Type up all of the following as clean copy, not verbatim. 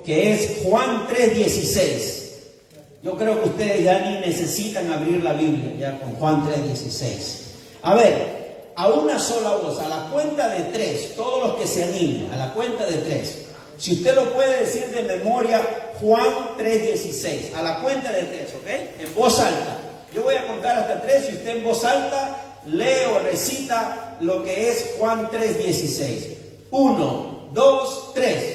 que es Juan 3:16. Yo creo que ustedes ya ni necesitan abrir la Biblia ya con Juan 3:16. A ver, a una sola voz, a la cuenta de 3, todos los que se animen, a la cuenta de 3. Si usted lo puede decir de memoria, Juan 3:16, a la cuenta de 3, ¿ok? En voz alta. Yo voy a contar hasta 3 y usted en voz alta lee o recita lo que es Juan 3:16. 1, 2, 3.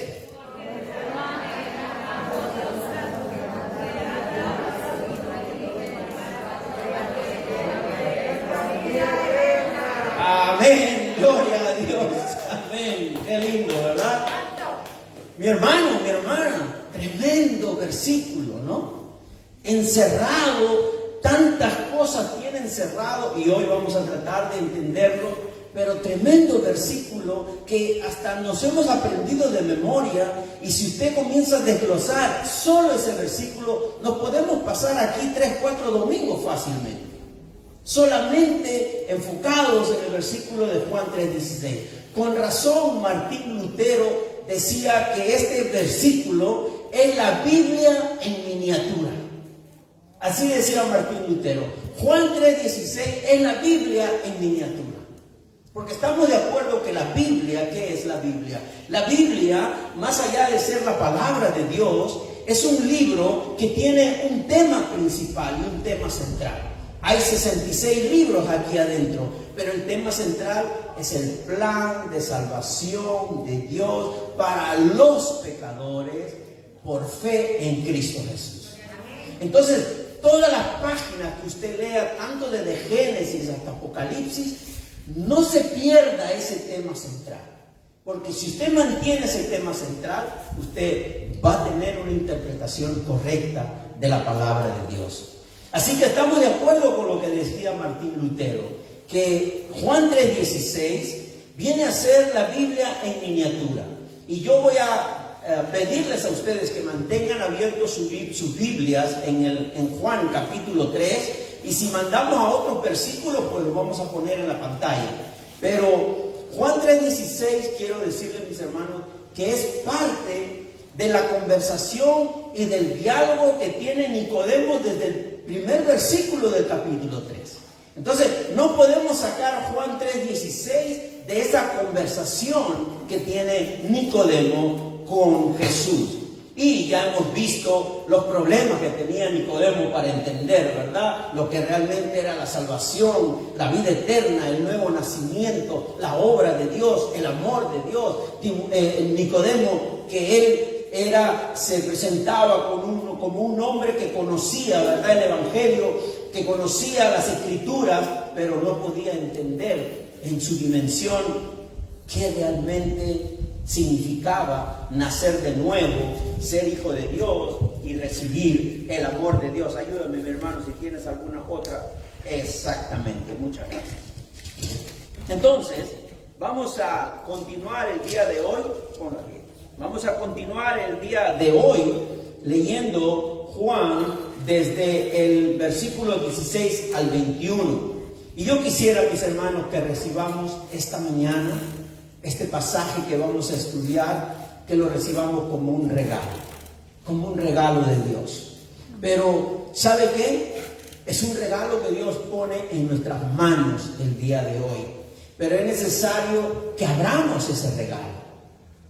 Amén, gloria a Dios, amén, qué lindo, ¿verdad? Mi hermano, mi hermana, tremendo versículo, ¿no? Encerrado, tantas cosas tiene encerrado y hoy vamos a tratar de entenderlo, pero tremendo versículo que hasta nos hemos aprendido de memoria, y si usted comienza a desglosar solo ese versículo, nos podemos pasar aquí 3, 4 domingos fácilmente. Solamente enfocados en el versículo de Juan 3:16. Con razón Martín Lutero decía que este versículo es la Biblia en miniatura. Así decía Martín Lutero. Juan 3:16 es la Biblia en miniatura. Porque estamos de acuerdo que la Biblia, ¿qué es la Biblia? La Biblia, más allá de ser la palabra de Dios, es un libro que tiene un tema principal y un tema central. Hay 66 libros aquí adentro, pero el tema central es el plan de salvación de Dios para los pecadores por fe en Cristo Jesús. Entonces, todas las páginas que usted lea, tanto desde Génesis hasta Apocalipsis, no se pierda ese tema central. Porque si usted mantiene ese tema central, usted va a tener una interpretación correcta de la palabra de Dios. Así que estamos de acuerdo con lo que decía Martín Lutero, que Juan 3:16 viene a ser la Biblia en miniatura. Y yo voy a pedirles a ustedes que mantengan abiertos sus Biblias en Juan capítulo 3, y si mandamos a otros versículos, pues los vamos a poner en la pantalla. Pero Juan 3:16, quiero decirles, mis hermanos, que es parte de la conversación y del diálogo que tiene Nicodemo desde el primer versículo del capítulo 3. Entonces, no podemos sacar a Juan 3:16 de esa conversación que tiene Nicodemo con Jesús. Y ya hemos visto los problemas que tenía Nicodemo para entender, ¿verdad? Lo que realmente era la salvación, la vida eterna, el nuevo nacimiento, la obra de Dios, el amor de Dios. Nicodemo, que él se presentaba como un hombre que conocía, ¿verdad?, el Evangelio, que conocía las Escrituras, pero no podía entender en su dimensión qué realmente significaba nacer de nuevo, ser hijo de Dios y recibir el amor de Dios. Ayúdame, mi hermano, si tienes alguna otra. Exactamente, muchas gracias. Entonces, vamos a continuar el día de hoy con la Biblia. Vamos a continuar el día de hoy leyendo Juan desde el versículo 16 al 21. Y yo quisiera, mis hermanos, que recibamos esta mañana este pasaje que vamos a estudiar, que lo recibamos como un regalo de Dios. Pero, ¿sabe qué? Es un regalo que Dios pone en nuestras manos el día de hoy. Pero es necesario que abramos ese regalo.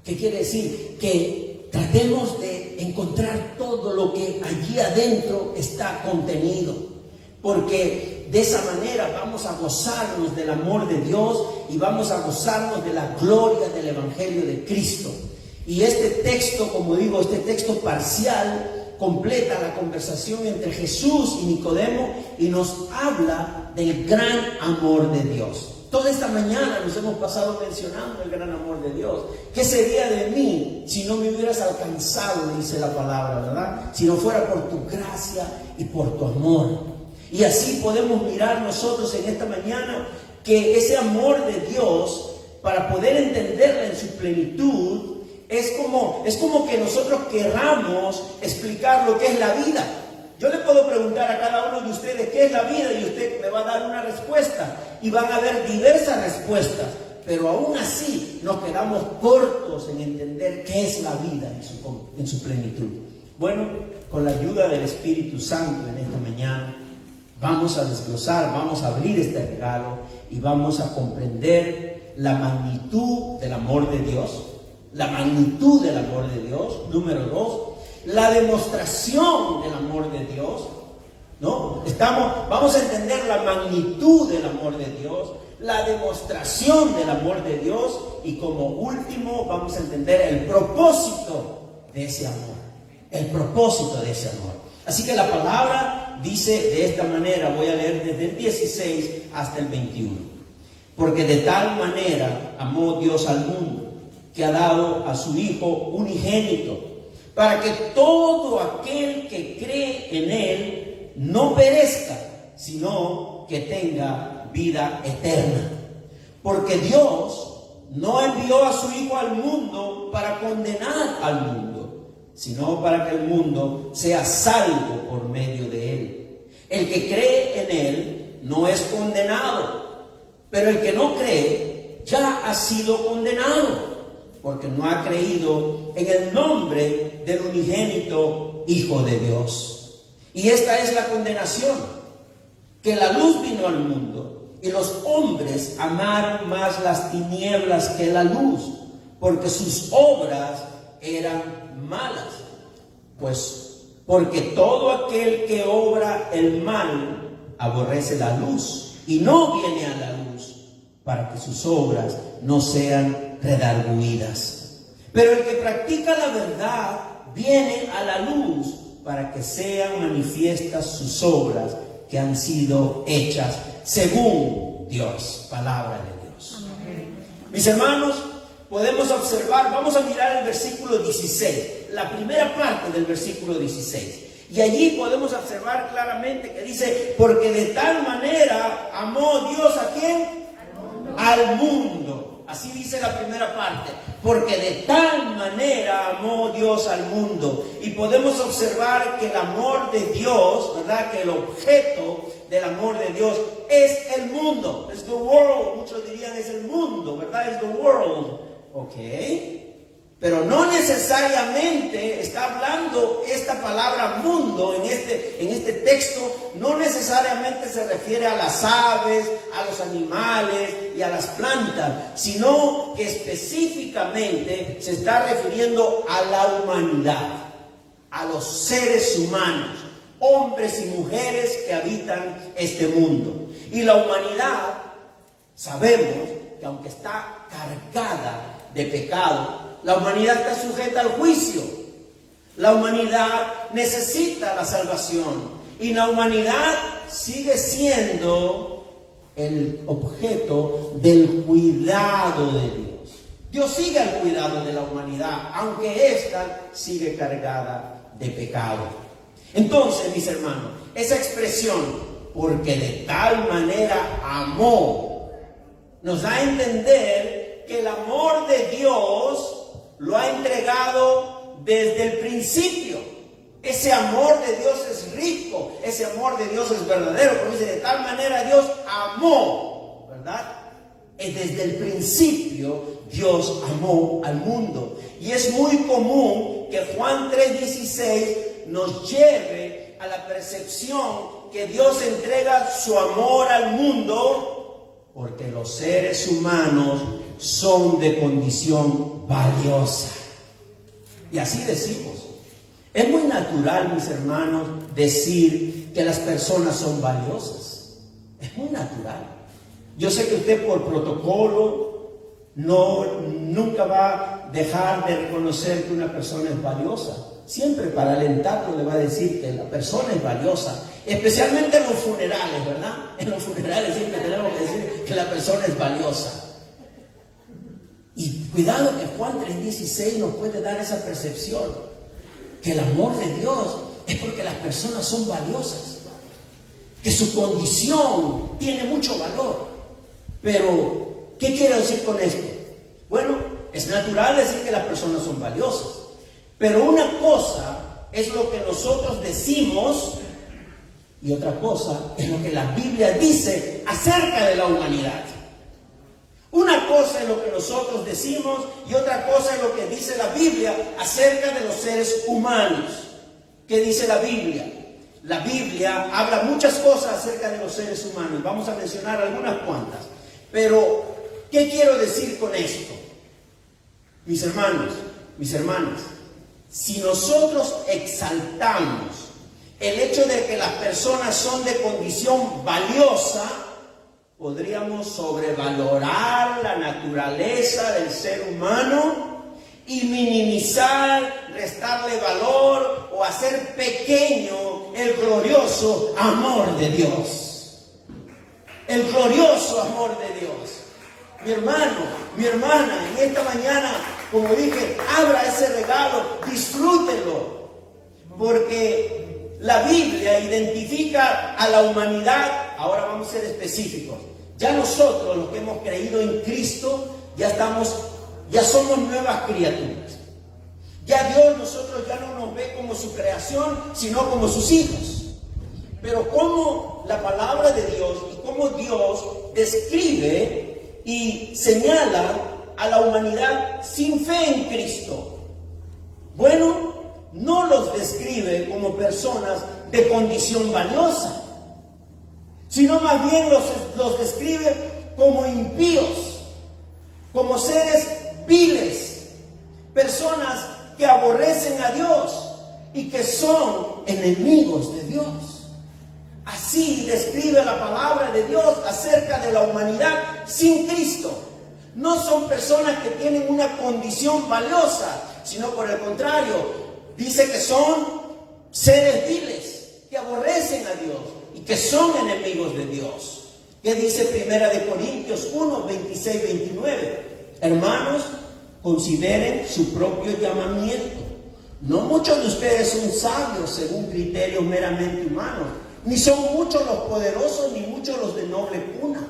¿Qué quiere decir? Que tratemos de encontrar todo lo que allí adentro está contenido, porque de esa manera vamos a gozarnos del amor de Dios y vamos a gozarnos de la gloria del Evangelio de Cristo. Y este texto, como digo, este texto parcial completa la conversación entre Jesús y Nicodemo y nos habla del gran amor de Dios. Toda esta mañana nos hemos pasado mencionando el gran amor de Dios. ¿Qué sería de mí si no me hubieras alcanzado, dice la palabra, ¿verdad? Si no fuera por tu gracia y por tu amor. Y así podemos mirar nosotros en esta mañana que ese amor de Dios, para poder entenderla en su plenitud, es como que nosotros querramos explicar lo que es la vida. Yo le puedo preguntar a cada uno de ustedes qué es la vida y usted me va a dar una respuesta. Y van a haber diversas respuestas. pero aún así nos quedamos cortos en entender qué es la vida en su plenitud. Bueno, con la ayuda del Espíritu Santo en esta mañana, vamos a desglosar, vamos a abrir este regalo y vamos a comprender la magnitud del amor de Dios. La magnitud del amor de Dios. Número 2, la demostración del amor de Dios. ¿No? Vamos a entender la magnitud del amor de Dios, la demostración del amor de Dios y como último vamos a entender el propósito de ese amor. El propósito de ese amor. Así que la palabra dice de esta manera, voy a leer desde el 16 hasta el 21. Porque de tal manera amó Dios al mundo, que ha dado a su Hijo unigénito, para que todo aquel que cree en Él no perezca, sino que tenga vida eterna. Porque Dios no envió a su Hijo al mundo para condenar al mundo, sino para que el mundo sea salvo por medio de Él. El que cree en Él no es condenado, pero el que no cree ya ha sido condenado, porque no ha creído en el nombre del unigénito Hijo de Dios. Y esta es la condenación, que la luz vino al mundo y los hombres amaron más las tinieblas que la luz, porque sus obras eran malas. Pues porque todo aquel que obra el mal aborrece la luz y no viene a la luz, para que sus obras no sean redargüidas. Pero el que practica la verdad viene a la luz, para que sean manifiestas sus obras que han sido hechas según Dios. Palabra de Dios. Amén. Mis hermanos, podemos observar, vamos a mirar el versículo 16, la primera parte del versículo 16. Y allí podemos observar claramente que dice, porque de tal manera amó Dios ¿a quién? Al mundo. Así dice la primera parte, porque de tal manera amó Dios al mundo. Y podemos observar que el amor de Dios, ¿verdad? Que el objeto del amor de Dios es el mundo, es the world. Muchos dirían es el mundo, ¿verdad? Es the world, ¿ok? Pero no necesariamente está hablando esta palabra mundo en este texto, no necesariamente se refiere a las aves, a los animales y a las plantas, sino que específicamente se está refiriendo a la humanidad, a los seres humanos, hombres y mujeres que habitan este mundo. Y la humanidad, sabemos que aunque está cargada de pecado, la humanidad está sujeta al juicio. La humanidad necesita la salvación. Y la humanidad sigue siendo el objeto del cuidado de Dios. Dios sigue al cuidado de la humanidad, aunque ésta sigue cargada de pecado. Entonces, mis hermanos, esa expresión, porque de tal manera amó, nos da a entender que el amor de Dios lo ha entregado desde el principio. Ese amor de Dios es rico, ese amor de Dios es verdadero, porque dice, de tal manera Dios amó, ¿verdad? Desde el principio Dios amó al mundo. Y es muy común que Juan 3:16 nos lleve a la percepción que Dios entrega su amor al mundo porque los seres humanos son de condición valiosa. Y así decimos. Es muy natural, mis hermanos, decir que las personas son valiosas. Es muy natural. Yo sé que usted por protocolo nunca va a dejar de reconocer que una persona es valiosa. Siempre para alentarlo le va a decir que la persona es valiosa. Especialmente en los funerales, ¿verdad? En los funerales siempre tenemos que decir que la persona es valiosa. Y cuidado que Juan 3:16 nos puede dar esa percepción, que el amor de Dios es porque las personas son valiosas, que su condición tiene mucho valor. Pero, ¿qué quiero decir con esto? Bueno, es natural decir que las personas son valiosas, pero una cosa es lo que nosotros decimos y otra cosa es lo que la Biblia dice acerca de la humanidad. Una cosa es lo que nosotros decimos y otra cosa es lo que dice la Biblia acerca de los seres humanos. ¿Qué dice la Biblia? La Biblia habla muchas cosas acerca de los seres humanos. Vamos a mencionar algunas cuantas. Pero, ¿qué quiero decir con esto? Mis hermanos, mis hermanas, si nosotros exaltamos el hecho de que las personas son de condición valiosa, podríamos sobrevalorar la naturaleza del ser humano y minimizar, restarle valor o hacer pequeño el glorioso amor de Dios. El glorioso amor de Dios. Mi hermano, mi hermana, en esta mañana, como dije, abra ese regalo, disfrútenlo, porque la Biblia identifica a la humanidad. Ahora vamos a ser específicos. Ya nosotros, los que hemos creído en Cristo, ya somos nuevas criaturas. Ya Dios, nosotros ya no nos ve como su creación, sino como sus hijos. Pero cómo la palabra de Dios y cómo Dios describe y señala a la humanidad sin fe en Cristo. Bueno, no los describe como personas de condición valiosa, sino más bien los describe como impíos, como seres viles, personas que aborrecen a Dios y que son enemigos de Dios. Así describe la palabra de Dios acerca de la humanidad sin Cristo. No son personas que tienen una condición valiosa, sino por el contrario, dice que son seres viles, que aborrecen a Dios y que son enemigos de Dios. ¿Qué dice 1 Corintios 1, 26, 29? Hermanos, consideren su propio llamamiento. No muchos de ustedes son sabios según criterios meramente humanos, ni son muchos los poderosos, ni muchos los de noble cuna.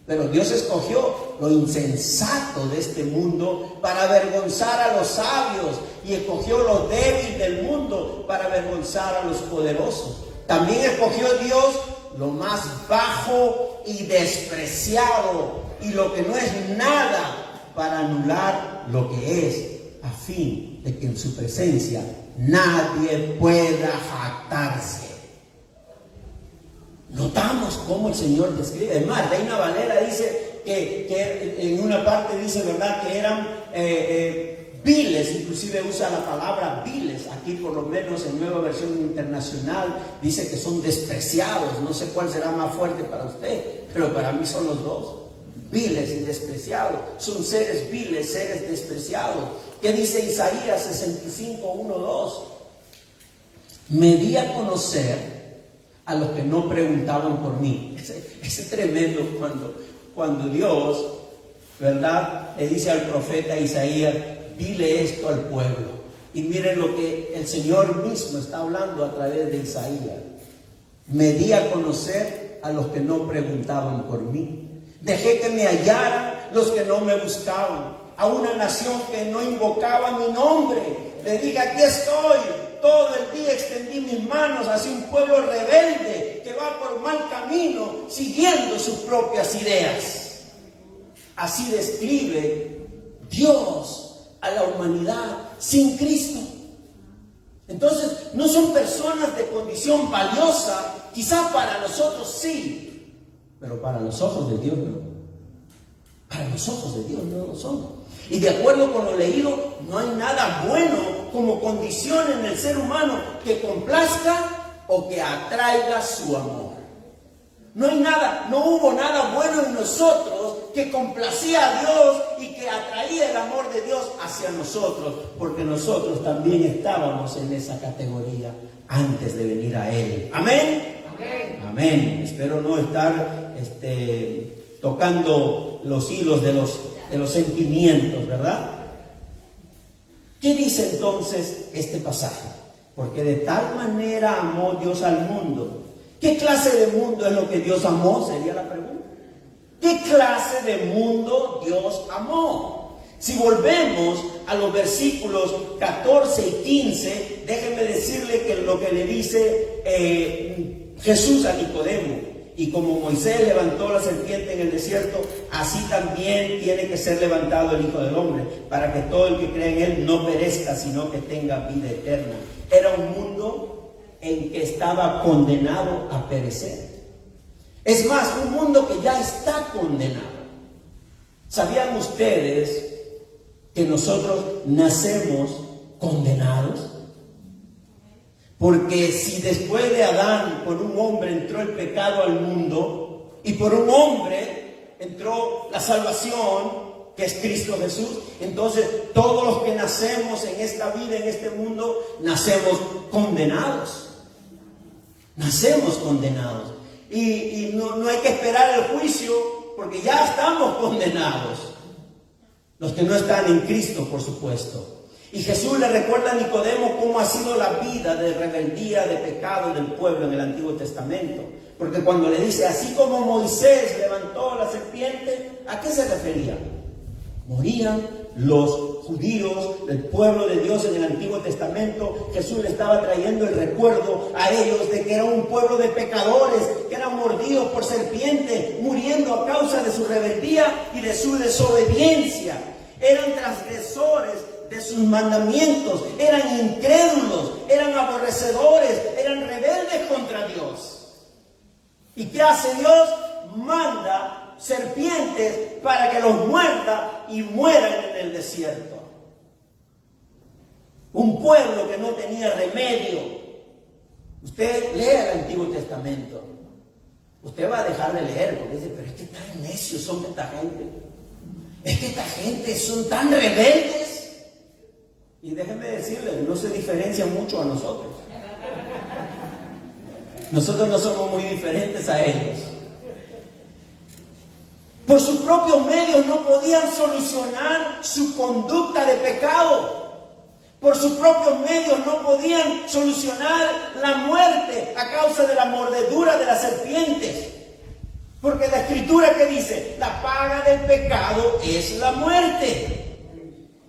Pero Dios escogió lo insensato de este mundo para avergonzar a los sabios, y escogió lo débil del mundo para avergonzar a los poderosos. También escogió Dios lo más bajo y despreciado y lo que no es nada para anular lo que es, a fin de que en su presencia nadie pueda jactarse. Notamos cómo el Señor describe. Además, Reina Valera dice que en una parte dice, ¿verdad?, que eran viles, inclusive usa la palabra viles. Aquí, por lo menos en Nueva Versión Internacional, dice que son despreciados. No sé cuál será más fuerte para usted, pero para mí son los dos. Viles y despreciados. Son seres viles, seres despreciados. ¿Qué dice Isaías 65, 1, 2? Me di a conocer a los que no preguntaban por mí. Es tremendo cuando Dios, ¿verdad?, le dice al profeta Isaías, dile esto al pueblo. Y miren lo que el Señor mismo está hablando a través de Isaías. Me di a conocer a los que no preguntaban por mí. Dejé que me hallaran los que no me buscaban. A una nación que no invocaba mi nombre, le dije, aquí estoy. Todo el día extendí mis manos hacia un pueblo rebelde que va por mal camino, siguiendo sus propias ideas. Así describe Dios a la humanidad sin Cristo. Entonces, no son personas de condición valiosa. Quizás para nosotros sí, pero para los ojos de Dios no. Para los ojos de Dios no lo son. Y de acuerdo con lo leído, no hay nada bueno como condición en el ser humano que complazca o que atraiga su amor. No hubo nada bueno en nosotros que complacía a Dios y que atraía el amor de Dios hacia nosotros, porque nosotros también estábamos en esa categoría antes de venir a Él. Amén. Amén. Amén. Espero no estar tocando los hilos de los sentimientos, ¿verdad? ¿Qué dice entonces este pasaje? Porque de tal manera amó Dios al mundo. ¿Qué clase de mundo es lo que Dios amó? Sería la pregunta. ¿Qué clase de mundo Dios amó? Si volvemos a los versículos 14 y 15, déjenme decirle que lo que le dice Jesús a Nicodemo. Y como Moisés levantó la serpiente en el desierto, así también tiene que ser levantado el Hijo del Hombre, para que todo el que cree en Él no perezca, sino que tenga vida eterna. Era un mundo en que estaba condenado a perecer. Es más, un mundo que ya está condenado. ¿Sabían ustedes que nosotros nacemos condenados? Porque si después de Adán, por un hombre entró el pecado al mundo, y por un hombre entró la salvación, que es Cristo Jesús, entonces todos los que nacemos en esta vida, en este mundo, nacemos condenados. Nacemos condenados. Y no hay que esperar el juicio, porque ya estamos condenados. Los que no están en Cristo, por supuesto. Y Jesús le recuerda a Nicodemo cómo ha sido la vida de rebeldía, de pecado del pueblo en el Antiguo Testamento. Porque cuando le dice, así como Moisés levantó la serpiente, ¿a qué se refería? Morían los judíos del pueblo de Dios en el Antiguo Testamento. Jesús le estaba trayendo el recuerdo a ellos de que era un pueblo de pecadores, que eran mordidos por serpientes, muriendo a causa de su rebeldía y de su desobediencia. Eran transgresores de sus mandamientos, eran incrédulos, eran aborrecedores, eran rebeldes contra Dios. ¿Y qué hace Dios? Manda serpientes para que los muerda y mueran en el desierto. Un pueblo que no tenía remedio. Usted lea el Antiguo Testamento. Usted va a dejar de leer porque dice, pero es que tan necios son esta gente. Es que esta gente son tan rebeldes. Y déjenme decirles, no se diferencia mucho a nosotros. Nosotros no somos muy diferentes a ellos. Por sus propios medios no podían solucionar su conducta de pecado. Por sus propios medios no podían solucionar la muerte a causa de la mordedura de las serpientes. Porque la Escritura que dice, la paga del pecado es la muerte.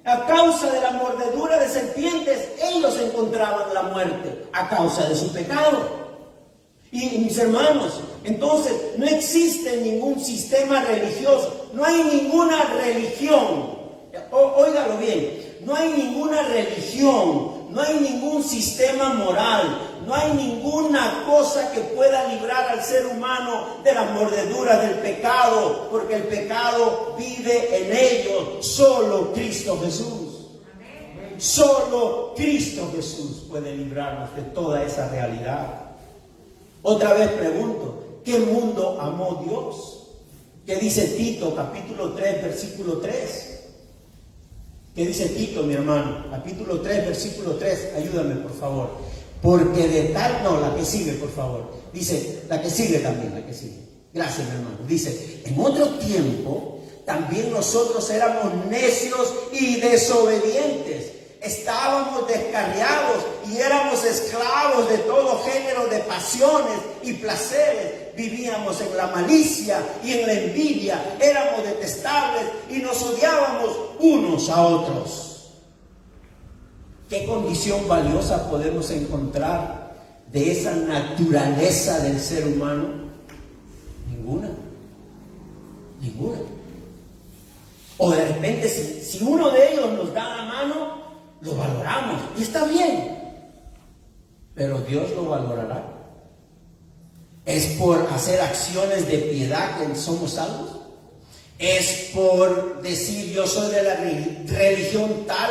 A causa de la mordedura de serpientes, ellos encontraban la muerte a causa de su pecado. Y mis hermanos, entonces no existe ningún sistema religioso, no hay ninguna religión, óigalo bien, no hay ninguna religión, no hay ningún sistema moral, no hay ninguna cosa que pueda librar al ser humano de las mordeduras del pecado, porque el pecado vive en ellos, solo Cristo Jesús. Solo Cristo Jesús puede librarnos de toda esa realidad. Otra vez pregunto, ¿qué mundo amó Dios? ¿Qué dice Tito, capítulo 3, versículo 3? ¿Qué dice Tito, mi hermano? Capítulo 3, versículo 3. Ayúdame, por favor. Porque de tal... No, la que sigue, por favor. Dice, la que sigue también, la que sigue. Gracias, mi hermano. Dice, en otro tiempo, también nosotros éramos necios y desobedientes. Estábamos descarriados y éramos esclavos de todo género de pasiones y placeres. Vivíamos en la malicia y en la envidia. Éramos detestables y nos odiábamos unos a otros. ¿Qué condición valiosa podemos encontrar de esa naturaleza del ser humano? Ninguna. Ninguna. O de repente, si uno de ellos nos da la mano, lo valoramos y está bien, pero Dios lo valorará. ¿Es por hacer acciones de piedad que somos salvos? ¿Es por decir yo soy de la religión tal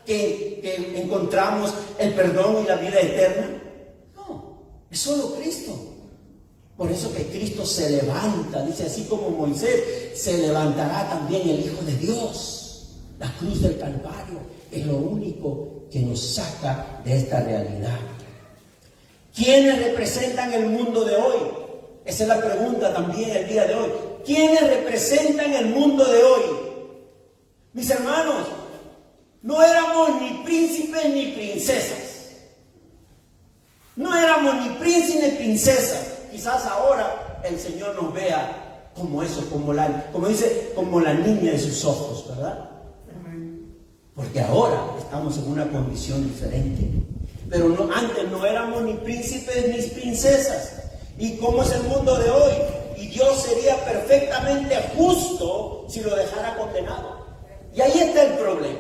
que encontramos el perdón y la vida eterna? No, es solo Cristo. Por eso que Cristo se levanta, dice, así como Moisés, se levantará también el Hijo de Dios. La cruz del Calvario es lo único que nos saca de esta realidad. ¿Quiénes representan el mundo de hoy? Esa es la pregunta también el día de hoy. ¿Quiénes representan el mundo de hoy? Mis hermanos, no éramos ni príncipes ni princesas. No éramos ni príncipes ni princesas. Quizás ahora el Señor nos vea como eso, como la niña de sus ojos, ¿verdad? Porque ahora estamos en una condición diferente. Pero antes no éramos ni príncipes ni princesas. ¿Y cómo es el mundo de hoy? Y Dios sería perfectamente justo si lo dejara condenado. Y ahí está el problema.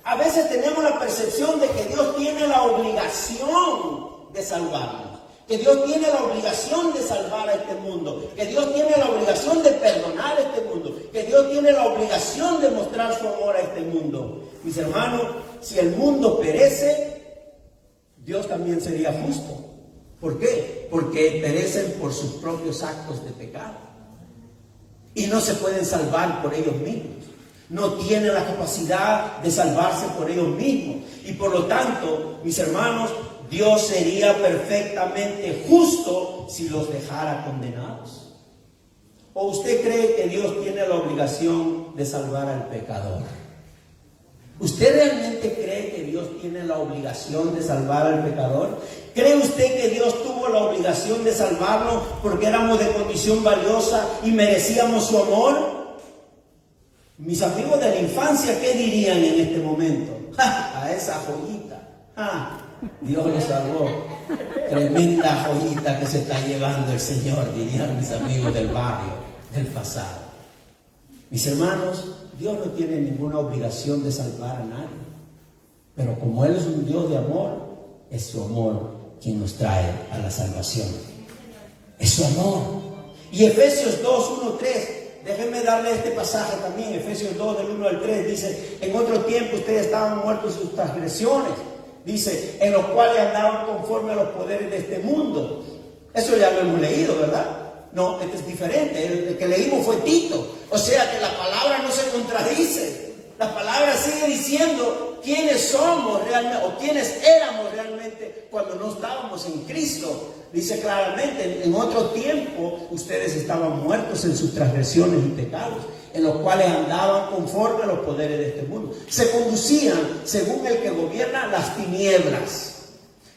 A veces tenemos la percepción de que Dios tiene la obligación de salvarnos, que Dios tiene la obligación de salvar a este mundo, que Dios tiene la obligación de perdonar a este mundo, que Dios tiene la obligación de mostrar su amor a este mundo. Mis hermanos, si el mundo perece, Dios también sería justo. ¿Por qué? Porque perecen por sus propios actos de pecado y no se pueden salvar por ellos mismos. No tienen la capacidad de salvarse por ellos mismos. Y por lo tanto, mis hermanos, Dios sería perfectamente justo si los dejara condenados. ¿O usted cree que Dios tiene la obligación de salvar al pecador? ¿Usted realmente cree que Dios tiene la obligación de salvar al pecador? ¿Cree usted que Dios tuvo la obligación de salvarnos porque éramos de condición valiosa y merecíamos su amor? Mis amigos de la infancia, ¿qué dirían en este momento? ¡Ja! A esa joyita. ¡Ja! Dios lo salvó. Tremenda joyita que se está llevando el Señor, dirían mis amigos del barrio, del pasado. Mis hermanos, Dios no tiene ninguna obligación de salvar a nadie. Pero como Él es un Dios de amor, es su amor quien nos trae a la salvación. Es su amor. Y Efesios 2, 1, 3. Déjenme darle este pasaje también. Efesios 2, del 1 al 3. Dice: en otro tiempo ustedes estaban muertos en sus transgresiones. Dice: en los cuales andaban conforme a los poderes de este mundo. Eso ya lo hemos leído, ¿verdad? No, este es diferente. El que leímos fue Tito. O sea que la palabra no se contradice. La palabra sigue diciendo quiénes somos realmente, o quiénes éramos realmente cuando no estábamos en Cristo. Dice claramente: en otro tiempo ustedes estaban muertos en sus transgresiones y pecados, en los cuales andaban conforme a los poderes de este mundo. Se conducían según el que gobierna las tinieblas,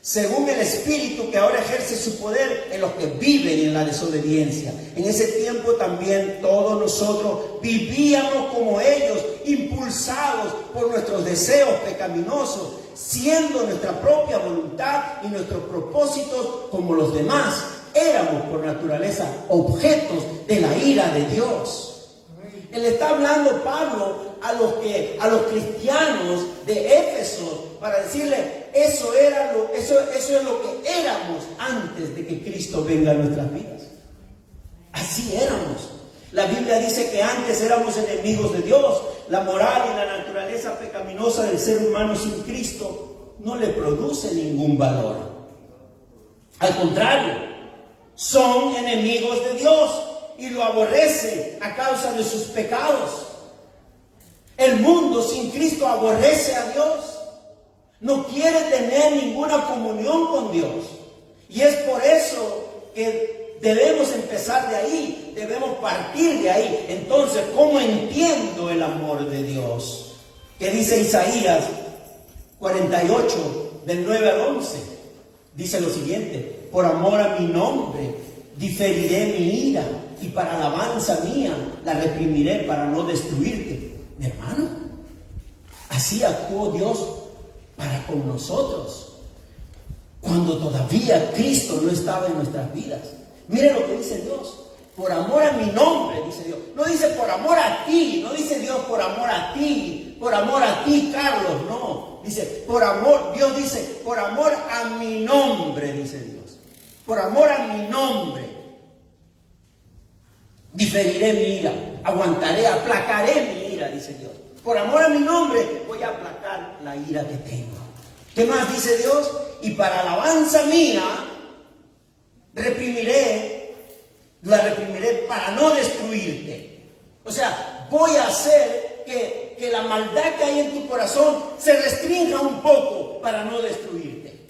según el espíritu que ahora ejerce su poder en los que viven en la desobediencia. En ese tiempo también todos nosotros vivíamos como ellos, impulsados por nuestros deseos pecaminosos, siendo nuestra propia voluntad y nuestros propósitos como los demás. Éramos por naturaleza objetos de la ira de Dios. Él está hablando, Pablo, a los cristianos de Éfeso, para decirle: eso es lo que éramos antes de que Cristo venga a nuestras vidas. Así éramos. La Biblia dice que antes éramos enemigos de Dios. La moral y la naturaleza pecaminosa del ser humano sin Cristo no le produce ningún valor. Al contrario, son enemigos de Dios y lo aborrecen a causa de sus pecados. El mundo sin Cristo aborrece a Dios. No quiere tener ninguna comunión con Dios. Y es por eso que debemos empezar de ahí, debemos partir de ahí. Entonces, ¿cómo entiendo el amor de Dios? ¿Qué dice Isaías 48, del 9 al 11? Dice lo siguiente: por amor a mi nombre diferiré mi ira, y para alabanza mía la reprimiré para no destruirte. Mi hermano, así actuó Dios para con nosotros cuando todavía Cristo no estaba en nuestras vidas. Mire lo que dice Dios: por amor a mi nombre, dice Dios. No dice por amor a ti, no dice Dios por amor a ti, Carlos, no. Dice por amor, Dios dice por amor a mi nombre, dice Dios. Por amor a mi nombre diferiré mi ira, aguantaré, aplacaré mi ira, dice Dios. Por amor a mi nombre voy a aplacar la ira que tengo. ¿Qué más dice Dios? Y para alabanza mía la reprimiré para no destruirte. O sea, voy a hacer que la maldad que hay en tu corazón se restrinja un poco para no destruirte.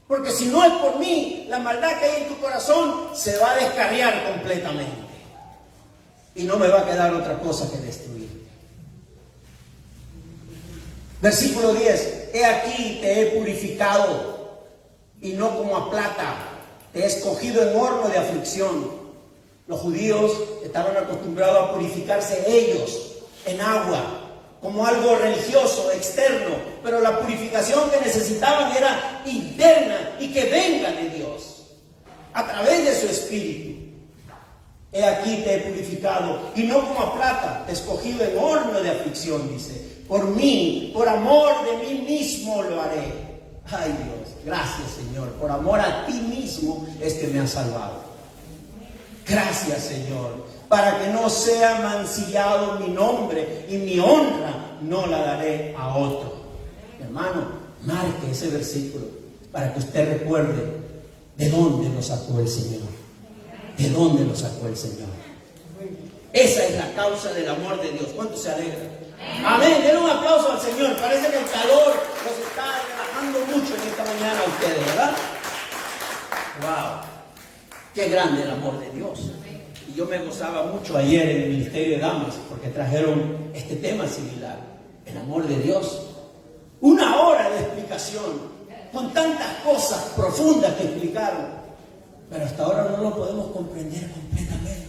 Porque si no es por mí, la maldad que hay en tu corazón se va a descarriar completamente. Y no me va a quedar otra cosa que destruir. Versículo 10: he aquí te he purificado, y no como a plata, te he escogido en horno de aflicción. Los judíos estaban acostumbrados a purificarse ellos en agua, como algo religioso, externo, pero la purificación que necesitaban era interna y que venga de Dios. a través de su Espíritu. He aquí te he purificado, y no como a plata, te he escogido en horno de aflicción, dice. Por mí, por amor de mí mismo lo haré. Ay Dios, gracias Señor, por amor a ti mismo es que me has salvado. Gracias Señor, para que no sea mancillado mi nombre y mi honra no la daré a otro. Hermano, marque ese versículo para que usted recuerde de dónde lo sacó el Señor. ¿De dónde lo sacó el Señor? Esa es la causa del amor de Dios. ¿Cuántos se alegran? Amén. Den un aplauso al Señor. Parece que el calor los está relajando mucho en esta mañana a ustedes, ¿verdad? ¡Wow! ¡Qué grande el amor de Dios! Y yo me gozaba mucho ayer en el Ministerio de Damas porque trajeron este tema similar. El amor de Dios. 1 hora de explicación con tantas cosas profundas que explicaron. Pero hasta ahora no lo podemos comprender completamente.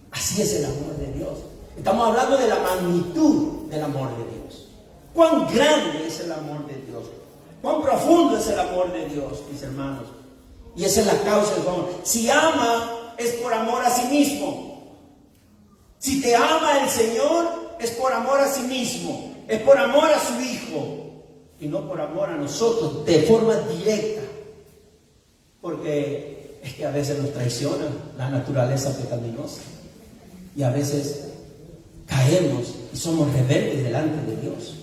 Así es el amor de Dios. Estamos hablando de la magnitud del amor de Dios. Cuán grande es el amor de Dios. Cuán profundo es el amor de Dios, mis hermanos. Y esa es la causa del amor. Si ama, es por amor a sí mismo. Si te ama el Señor, es por amor a sí mismo. Es por amor a su Hijo. Y no por amor a nosotros de forma directa. Porque es que a veces nos traiciona la naturaleza pecaminosa. Y a veces caemos y somos rebeldes delante de Dios.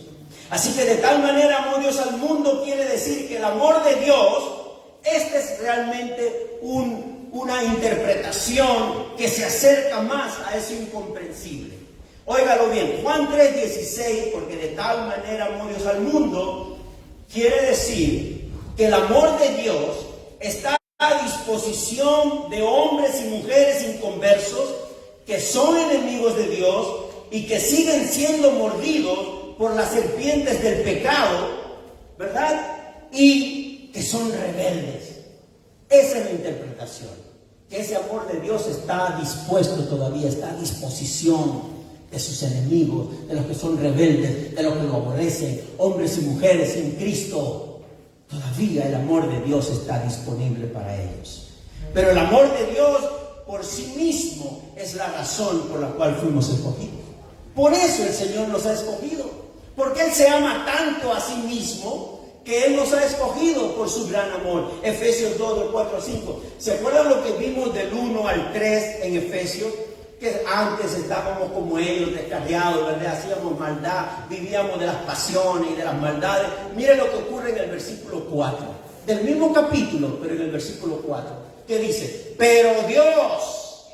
Así que de tal manera amó Dios al mundo, quiere decir que el amor de Dios, este es realmente una interpretación que se acerca más a eso incomprensible. Óigalo bien, Juan 3:16, porque de tal manera amó Dios al mundo, quiere decir que el amor de Dios está a disposición de hombres y mujeres inconversos que son enemigos de Dios y que siguen siendo mordidos por las serpientes del pecado, ¿verdad? Y que son rebeldes. Esa es la interpretación. Que ese amor de Dios está dispuesto todavía, está a disposición de sus enemigos, de los que son rebeldes, de los que lo aborrecen, hombres y mujeres en Cristo. Todavía el amor de Dios está disponible para ellos. Pero el amor de Dios por sí mismo es la razón por la cual fuimos escogidos. Por eso el Señor nos ha escogido. Porque Él se ama tanto a sí mismo que Él nos ha escogido por su gran amor. Efesios 2, del 4 al 5. ¿Se acuerdan lo que vimos del 1 al 3 en Efesios? Que antes estábamos como ellos, descarriados, ¿verdad? Hacíamos maldad, vivíamos de las pasiones y de las maldades. Miren lo que ocurre en el versículo 4, del mismo capítulo, pero en el versículo 4, que dice, pero Dios,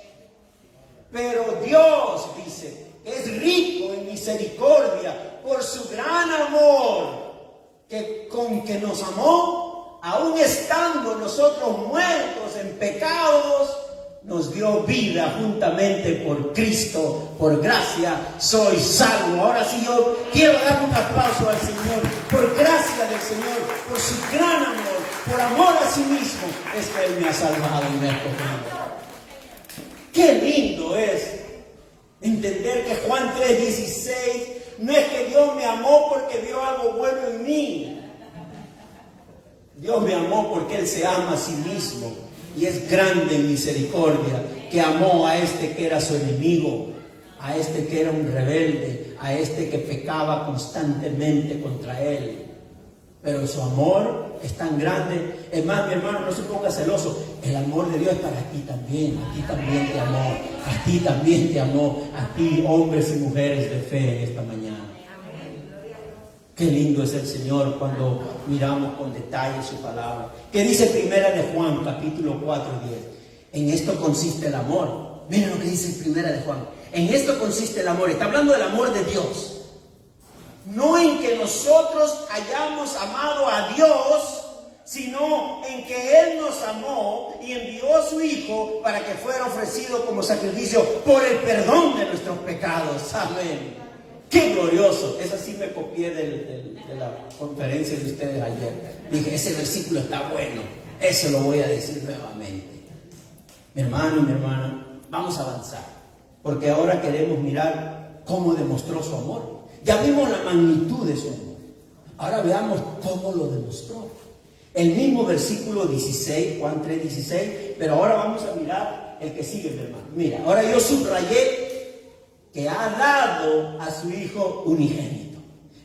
dice, es rico en misericordia por su gran amor, que con que nos amó, aun estando nosotros muertos en pecados, nos dio vida juntamente por Cristo, por gracia soy salvo. Ahora sí yo quiero dar un aplauso al Señor, por gracia del Señor, por su gran amor, por amor a sí mismo, es que Él me ha salvado y me ha escogido. Qué lindo es entender que Juan 3:16 no es que Dios me amó porque vio algo bueno en mí. Dios me amó porque Él se ama a sí mismo. Y es grande en misericordia que amó a este que era su enemigo, a este que era un rebelde, a este que pecaba constantemente contra Él. Pero su amor es tan grande. Es más, mi hermano, no se ponga celoso. El amor de Dios es para ti también. A ti también te amó. A ti también te amó. A ti, hombres y mujeres de fe en esta mañana. Qué lindo es el Señor cuando miramos con detalle su palabra. ¿Qué dice Primera de Juan, capítulo 4:10? En esto consiste el amor. Miren lo que dice Primera de Juan. En esto consiste el amor. Está hablando del amor de Dios. No en que nosotros hayamos amado a Dios, sino en que Él nos amó y envió a su Hijo para que fuera ofrecido como sacrificio por el perdón de nuestros pecados. Amén. ¡Qué glorioso! Esa sí me copié de la conferencia de ustedes ayer. Dije, ese versículo está bueno. Eso lo voy a decir nuevamente. Mi hermano y mi hermana, vamos a avanzar. Porque ahora queremos mirar cómo demostró su amor. Ya vimos la magnitud de su amor. Ahora veamos cómo lo demostró. El mismo versículo 16, Juan 3:16, pero ahora vamos a mirar el que sigue, mi hermano. Mira, ahora yo subrayé que ha dado a su Hijo unigénito.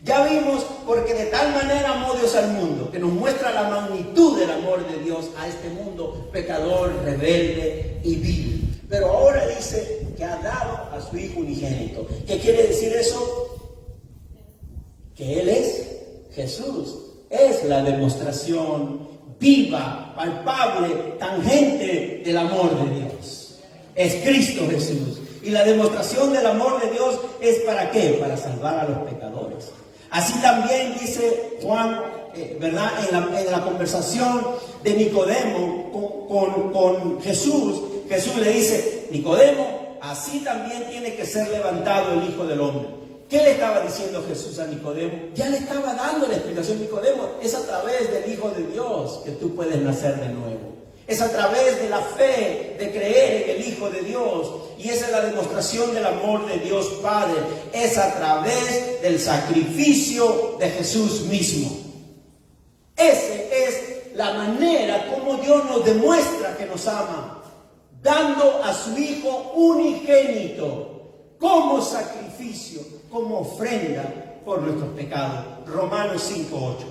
Ya vimos, porque de tal manera amó Dios al mundo, que nos muestra la magnitud del amor de Dios a este mundo pecador, rebelde y vil. Pero ahora dice que ha dado a su Hijo unigénito. ¿Qué quiere decir eso? Que Él es Jesús. Es la demostración viva, palpable, tangente del amor de Dios. Es Cristo Jesús. Y la demostración del amor de Dios es ¿para qué? Para salvar a los pecadores. Así también dice Juan, ¿verdad? En la conversación de Nicodemo con Jesús, Jesús le dice: Nicodemo, así también tiene que ser levantado el Hijo del Hombre. ¿Qué le estaba diciendo Jesús a Nicodemo? Ya le estaba dando la explicación. Nicodemo, es a través del Hijo de Dios que tú puedes nacer de nuevo. Es a través de la fe, de creer en el Hijo de Dios. Y esa es la demostración del amor de Dios Padre. Es a través del sacrificio de Jesús mismo. Esa es la manera como Dios nos demuestra que nos ama. Dando a su Hijo unigénito como sacrificio, como ofrenda por nuestros pecados. Romanos 5:8.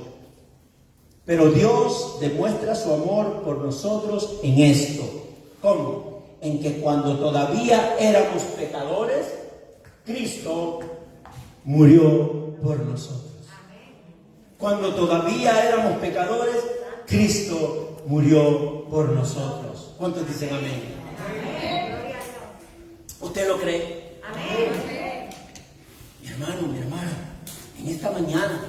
Pero Dios demuestra su amor por nosotros en esto. ¿Cómo? En que cuando todavía éramos pecadores, Cristo murió por nosotros. Cuando todavía éramos pecadores, Cristo murió por nosotros. ¿Cuántos dicen amén? ¿Usted lo cree? Amén. Mi hermano, mi hermana, en esta mañana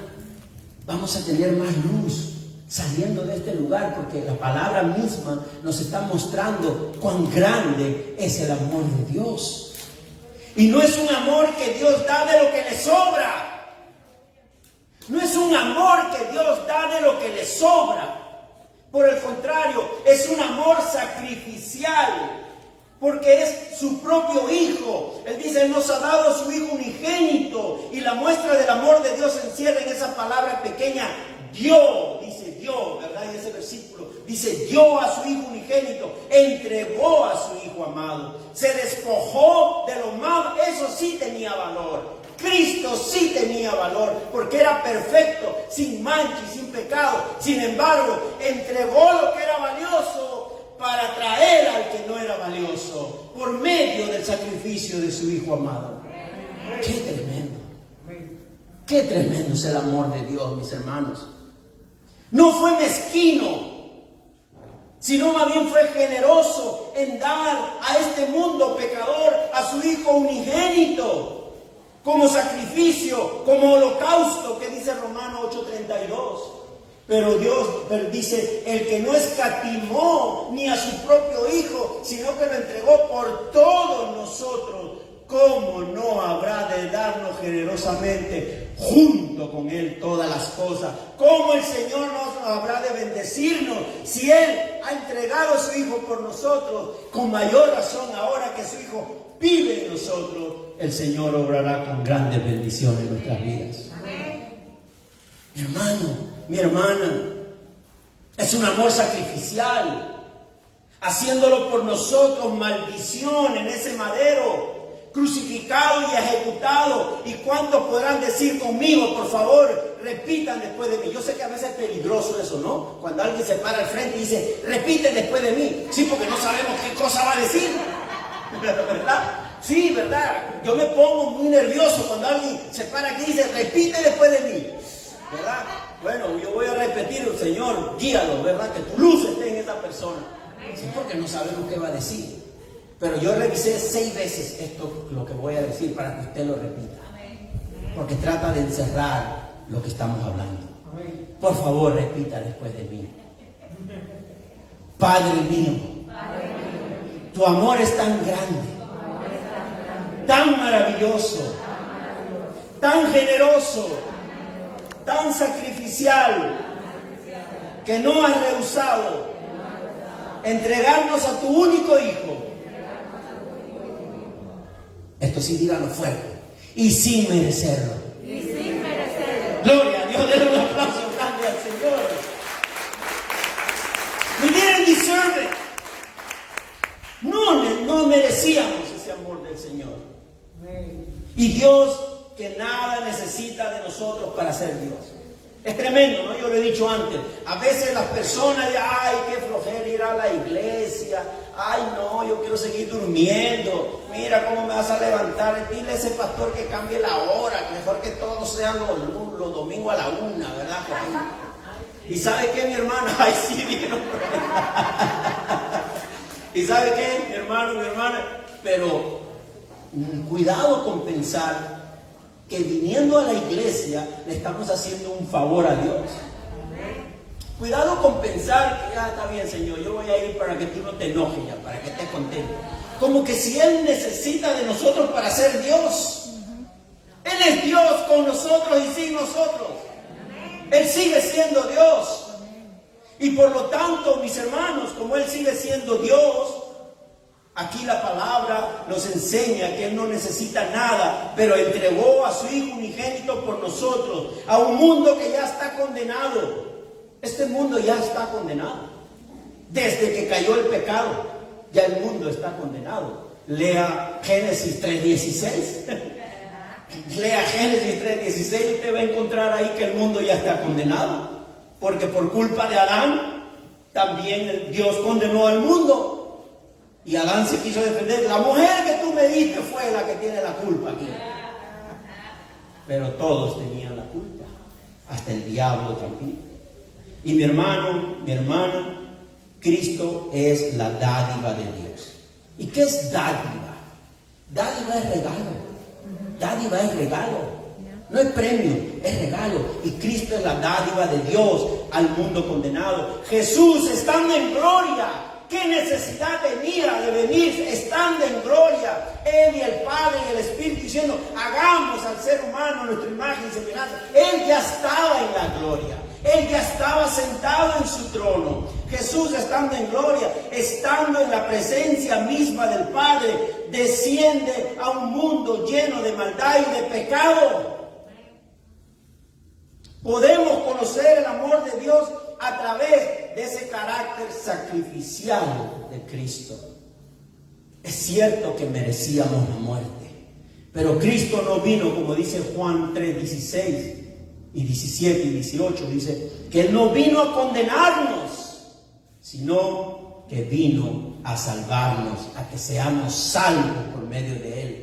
vamos a tener más luz saliendo de este lugar, porque la palabra misma nos está mostrando cuán grande es el amor de Dios. Y no es un amor que Dios da de lo que le sobra. No es un amor que Dios da de lo que le sobra. Por el contrario, es un amor sacrificial, porque es su propio Hijo. Él dice: Él nos ha dado a su Hijo unigénito. Y la muestra del amor de Dios se encierra en esa palabra pequeña, dio. Dice dio, ¿verdad? En ese versículo dice: dio a su Hijo unigénito, entregó a su Hijo amado, se despojó de lo malo. Eso sí tenía valor. Cristo sí tenía valor, porque era perfecto, sin mancha y sin pecado. Sin embargo, entregó lo que era valioso para traer al que no era valioso, por medio del sacrificio de su Hijo amado. ¡Qué tremendo! ¡Qué tremendo es el amor de Dios, mis hermanos! No fue mezquino, sino más bien fue generoso en dar a este mundo pecador a su Hijo unigénito, como sacrificio, como holocausto, que dice Romanos 8:32. Pero Dios dice: el que no escatimó ni a su propio Hijo, sino que lo entregó por todos nosotros, ¿cómo no habrá de darnos generosamente junto con Él todas las cosas? ¿Cómo el Señor nos habrá de bendecirnos si Él ha entregado a su Hijo por nosotros? Con mayor razón, ahora que su Hijo vive en nosotros, el Señor obrará con grandes bendiciones en nuestras vidas. Amén. Mi hermano, mi hermana, es un amor sacrificial, haciéndolo por nosotros, maldición en ese madero, crucificado y ejecutado. ¿Y cuántos podrán decir conmigo? Por favor, repitan después de mí. Yo sé que a veces es peligroso eso, ¿no? Cuando alguien se para al frente y dice: repite después de mí. Sí, porque no sabemos qué cosa va a decir, ¿verdad? Sí, ¿verdad? Yo me pongo muy nervioso cuando alguien se para aquí y dice: repite después de mí, ¿verdad? Bueno, yo voy a repetir: Señor, guíalo, ¿verdad? Que tu luz esté en esa persona. Sí, porque no sabemos qué va a decir. Pero yo revisé 6 veces esto, lo que voy a decir, para que usted lo repita. Porque trata de encerrar lo que estamos hablando. Por favor, repita después de mí. Padre mío, tu amor es tan grande, tan maravilloso, tan generoso, tan sacrificial, que no has rehusado entregarnos a tu único Hijo. Esto sí, díganlo fuerte. Y sin merecerlo. Gloria a Dios, denle un aplauso grande al Señor. didn't deserve it. No merecíamos ese amor del Señor. Y Dios que nada necesita de nosotros para ser Dios. Es tremendo, ¿no? Yo lo he dicho antes. A veces las personas dicen, ay, qué flojera ir a la iglesia. Ay, no, yo quiero seguir durmiendo. Mira cómo me vas a levantar. Dile a ese pastor que cambie la hora. Que mejor que todos sean los domingos a la 1, ¿verdad? ¿Y sabe qué, mi hermano? Ay, sí, dijeron. ¿Y sabe qué, mi hermano, mi hermana? Pero cuidado con pensar que viniendo a la iglesia le estamos haciendo un favor a Dios. Cuidado con pensar que está bien, Señor, yo voy a ir para que tú no te enojes ya, para que estés contento. Como que si Él necesita de nosotros para ser Dios. Él es Dios con nosotros y sin nosotros. Él sigue siendo Dios. Y por lo tanto, mis hermanos, como Él sigue siendo Dios, aquí la palabra nos enseña que Él no necesita nada, pero entregó a su Hijo unigénito por nosotros, a un mundo que ya está condenado. Este mundo ya está condenado. Desde que cayó el pecado, ya el mundo está condenado. Lea Génesis 3:16. Lea Génesis 3:16 y usted va a encontrar ahí que el mundo ya está condenado. Porque por culpa de Adán, también Dios condenó al mundo. Y Adán se quiso defender. La mujer que tú me diste fue la que tiene la culpa aquí. Pero todos tenían la culpa. Hasta el diablo también. Y mi hermano, mi hermana, Cristo es la dádiva de Dios. ¿Y qué es dádiva? Dádiva es regalo. Dádiva es regalo. No es premio, es regalo. Y Cristo es la dádiva de Dios al mundo condenado. Jesús estando en gloria. ¿Qué necesidad tenía de venir estando en gloria? Él y el Padre y el Espíritu diciendo, hagamos al ser humano nuestra imagen y semejanza. Él ya estaba en la gloria. Él ya estaba sentado en su trono. Jesús estando en gloria, estando en la presencia misma del Padre, desciende a un mundo lleno de maldad y de pecado. Podemos conocer el amor de Dios a través de ese carácter sacrificial de Cristo. Es cierto que merecíamos la muerte, pero Cristo no vino, como dice Juan 3:16 y 17 y 18, dice que Él no vino a condenarnos, sino que vino a salvarnos, a que seamos salvos por medio de Él.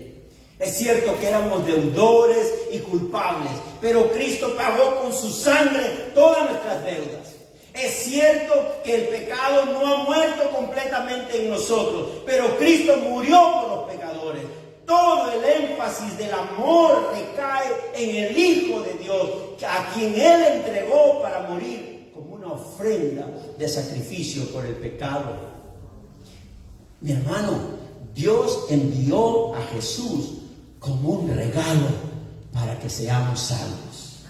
Es cierto que éramos deudores y culpables, pero Cristo pagó con su sangre todas nuestras deudas. Es cierto que el pecado no ha muerto completamente en nosotros, pero Cristo murió por los pecadores. Todo el énfasis del amor recae en el Hijo de Dios, a quien Él entregó para morir como una ofrenda de sacrificio por el pecado. Mi hermano, Dios envió a Jesús como un regalo para que seamos salvos.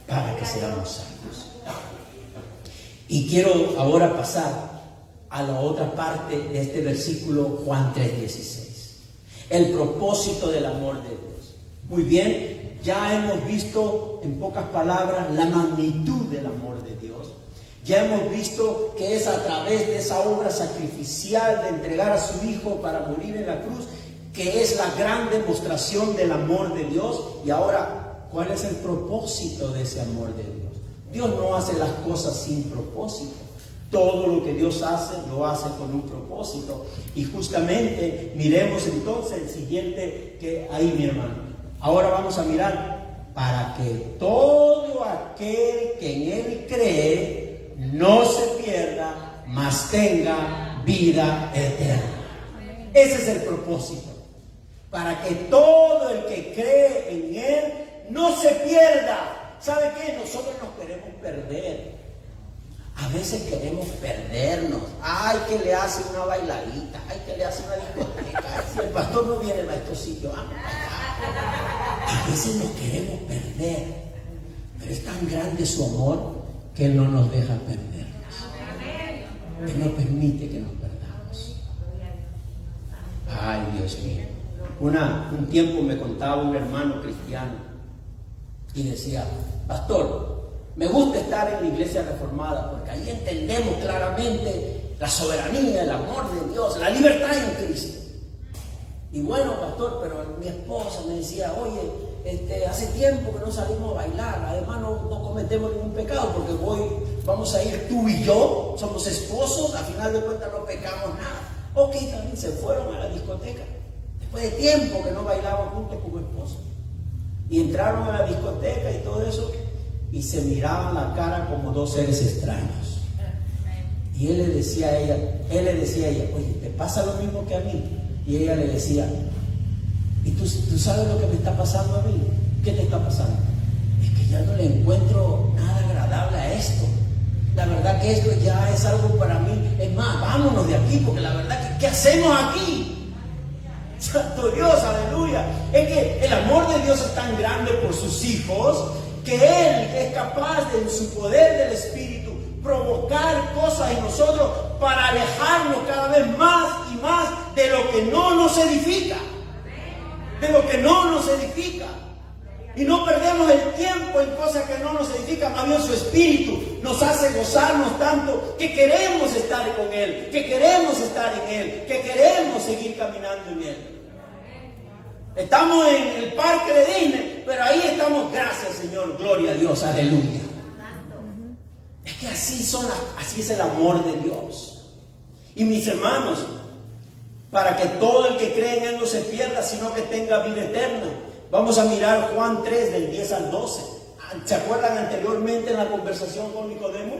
Para que seamos salvos. Y quiero ahora pasar a la otra parte de este versículo, Juan 3:16. El propósito del amor de Dios. Muy bien, ya hemos visto en pocas palabras la magnitud del amor de Dios. Ya hemos visto que es a través de esa obra sacrificial de entregar a su Hijo para morir en la cruz, que es la gran demostración del amor de Dios. Y ahora, ¿cuál es el propósito de ese amor de Dios? Dios no hace las cosas sin propósito. Todo lo que Dios hace, lo hace con un propósito. Y justamente, miremos entonces el siguiente que ahí, mi hermano. Ahora vamos a mirar, para que todo aquel que en Él cree no se pierda, mas tenga vida eterna. Ese es el propósito. Para que todo el que cree en Él no se pierda. ¿Sabe qué? Nosotros nos queremos perder. A veces queremos perdernos. Ay, que le hace una bailadita. Ay, que le hace una discoteca. Ay, si el pastor no viene a estos sitios, vamos allá. A veces nos queremos perder. Pero es tan grande su amor que Él no nos deja perdernos. Él no permite que nos perdamos. Ay, Dios mío. Un tiempo me contaba un hermano cristiano y decía, pastor, Me gusta estar en la iglesia reformada porque ahí entendemos claramente la soberanía, el amor de Dios, la libertad en Cristo. Y bueno, pastor, pero mi esposa me decía, oye, hace tiempo que no salimos a bailar, además no cometemos ningún pecado porque vamos a ir tú y yo, somos esposos, al final de cuentas no pecamos nada. Ok, también se fueron a la discoteca, después de tiempo que no bailaban juntos como esposos. Y entraron a la discoteca y todo eso, y se miraban la cara como dos seres extraños. Y él le decía a ella, oye, ¿te pasa lo mismo que a mí? Y ella le decía, ¿y tú sabes lo que me está pasando a mí? ¿Qué te está pasando? Es que ya no le encuentro nada agradable a esto. La verdad que esto ya es algo para mí. Es más, vámonos de aquí, porque la verdad que ¿qué hacemos aquí? Santo Dios, aleluya. Es que el amor de Dios es tan grande por sus hijos que Él es capaz de, en su poder del Espíritu, provocar cosas en nosotros para alejarnos cada vez más y más de lo que no nos edifica. De lo que no nos edifica. Y no perdemos el tiempo en cosas que no nos edifican. Más bien su Espíritu nos hace gozarnos tanto que queremos estar con Él, que queremos estar en Él, que queremos seguir caminando en Él. Estamos en el parque de Disney, pero ahí estamos, gracias Señor, gloria a Dios, aleluya. Es que así es el amor de Dios. Y mis hermanos, para que todo el que cree en Él no se pierda, sino que tenga vida eterna. Vamos a mirar Juan 3, del 10 al 12. ¿Se acuerdan anteriormente en la conversación con Nicodemo?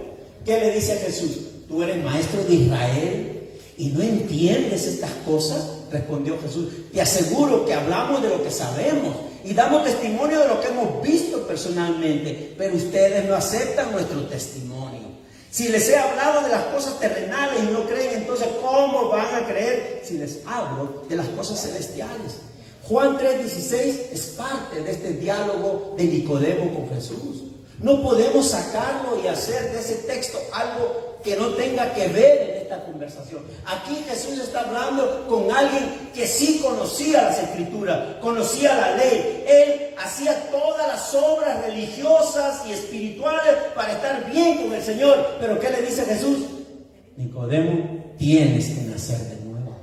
¿Qué le dice a Jesús? ¿Tú eres maestro de Israel y no entiendes estas cosas? Respondió Jesús. Te aseguro que hablamos de lo que sabemos y damos testimonio de lo que hemos visto personalmente, pero ustedes no aceptan nuestro testimonio. Si les he hablado de las cosas terrenales y no creen, entonces ¿cómo van a creer si les hablo de las cosas celestiales? Juan 3:16 es parte de este diálogo de Nicodemo con Jesús. No podemos sacarlo y hacer de ese texto algo que no tenga que ver en esta conversación. Aquí Jesús está hablando con alguien que sí conocía las Escrituras, conocía la ley. Él hacía todas las obras religiosas y espirituales para estar bien con el Señor. Pero ¿qué le dice Jesús? Nicodemo, tienes que nacer de nuevo.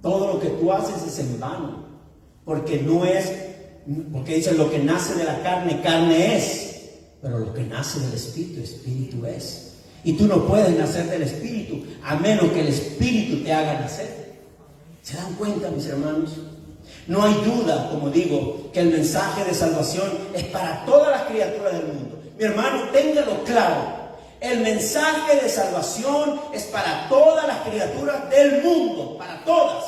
Todo lo que tú haces es en vano. Porque dice lo que nace de la carne, carne es. Pero lo que nace del Espíritu, Espíritu es. Y tú no puedes nacer del Espíritu a menos que el Espíritu te haga nacer. ¿Se dan cuenta, mis hermanos? No hay duda, como digo, que el mensaje de salvación es para todas las criaturas del mundo. Mi hermano, téngalo claro. El mensaje de salvación es para todas las criaturas del mundo, para todas.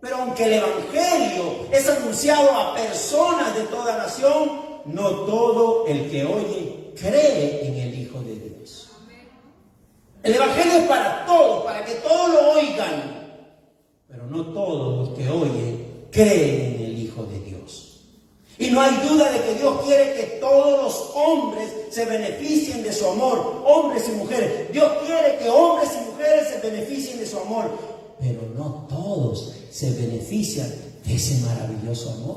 Pero aunque el Evangelio es anunciado a personas de toda nación, no todo el que oye cree en el Hijo de Dios. El Evangelio es para todos, para que todos lo oigan. Pero no todos los que oyen creen en el Hijo de Dios. Y no hay duda de que Dios quiere que todos los hombres se beneficien de su amor, hombres y mujeres. Dios quiere que hombres y mujeres se beneficien de su amor. Pero no todos se benefician de ese maravilloso amor.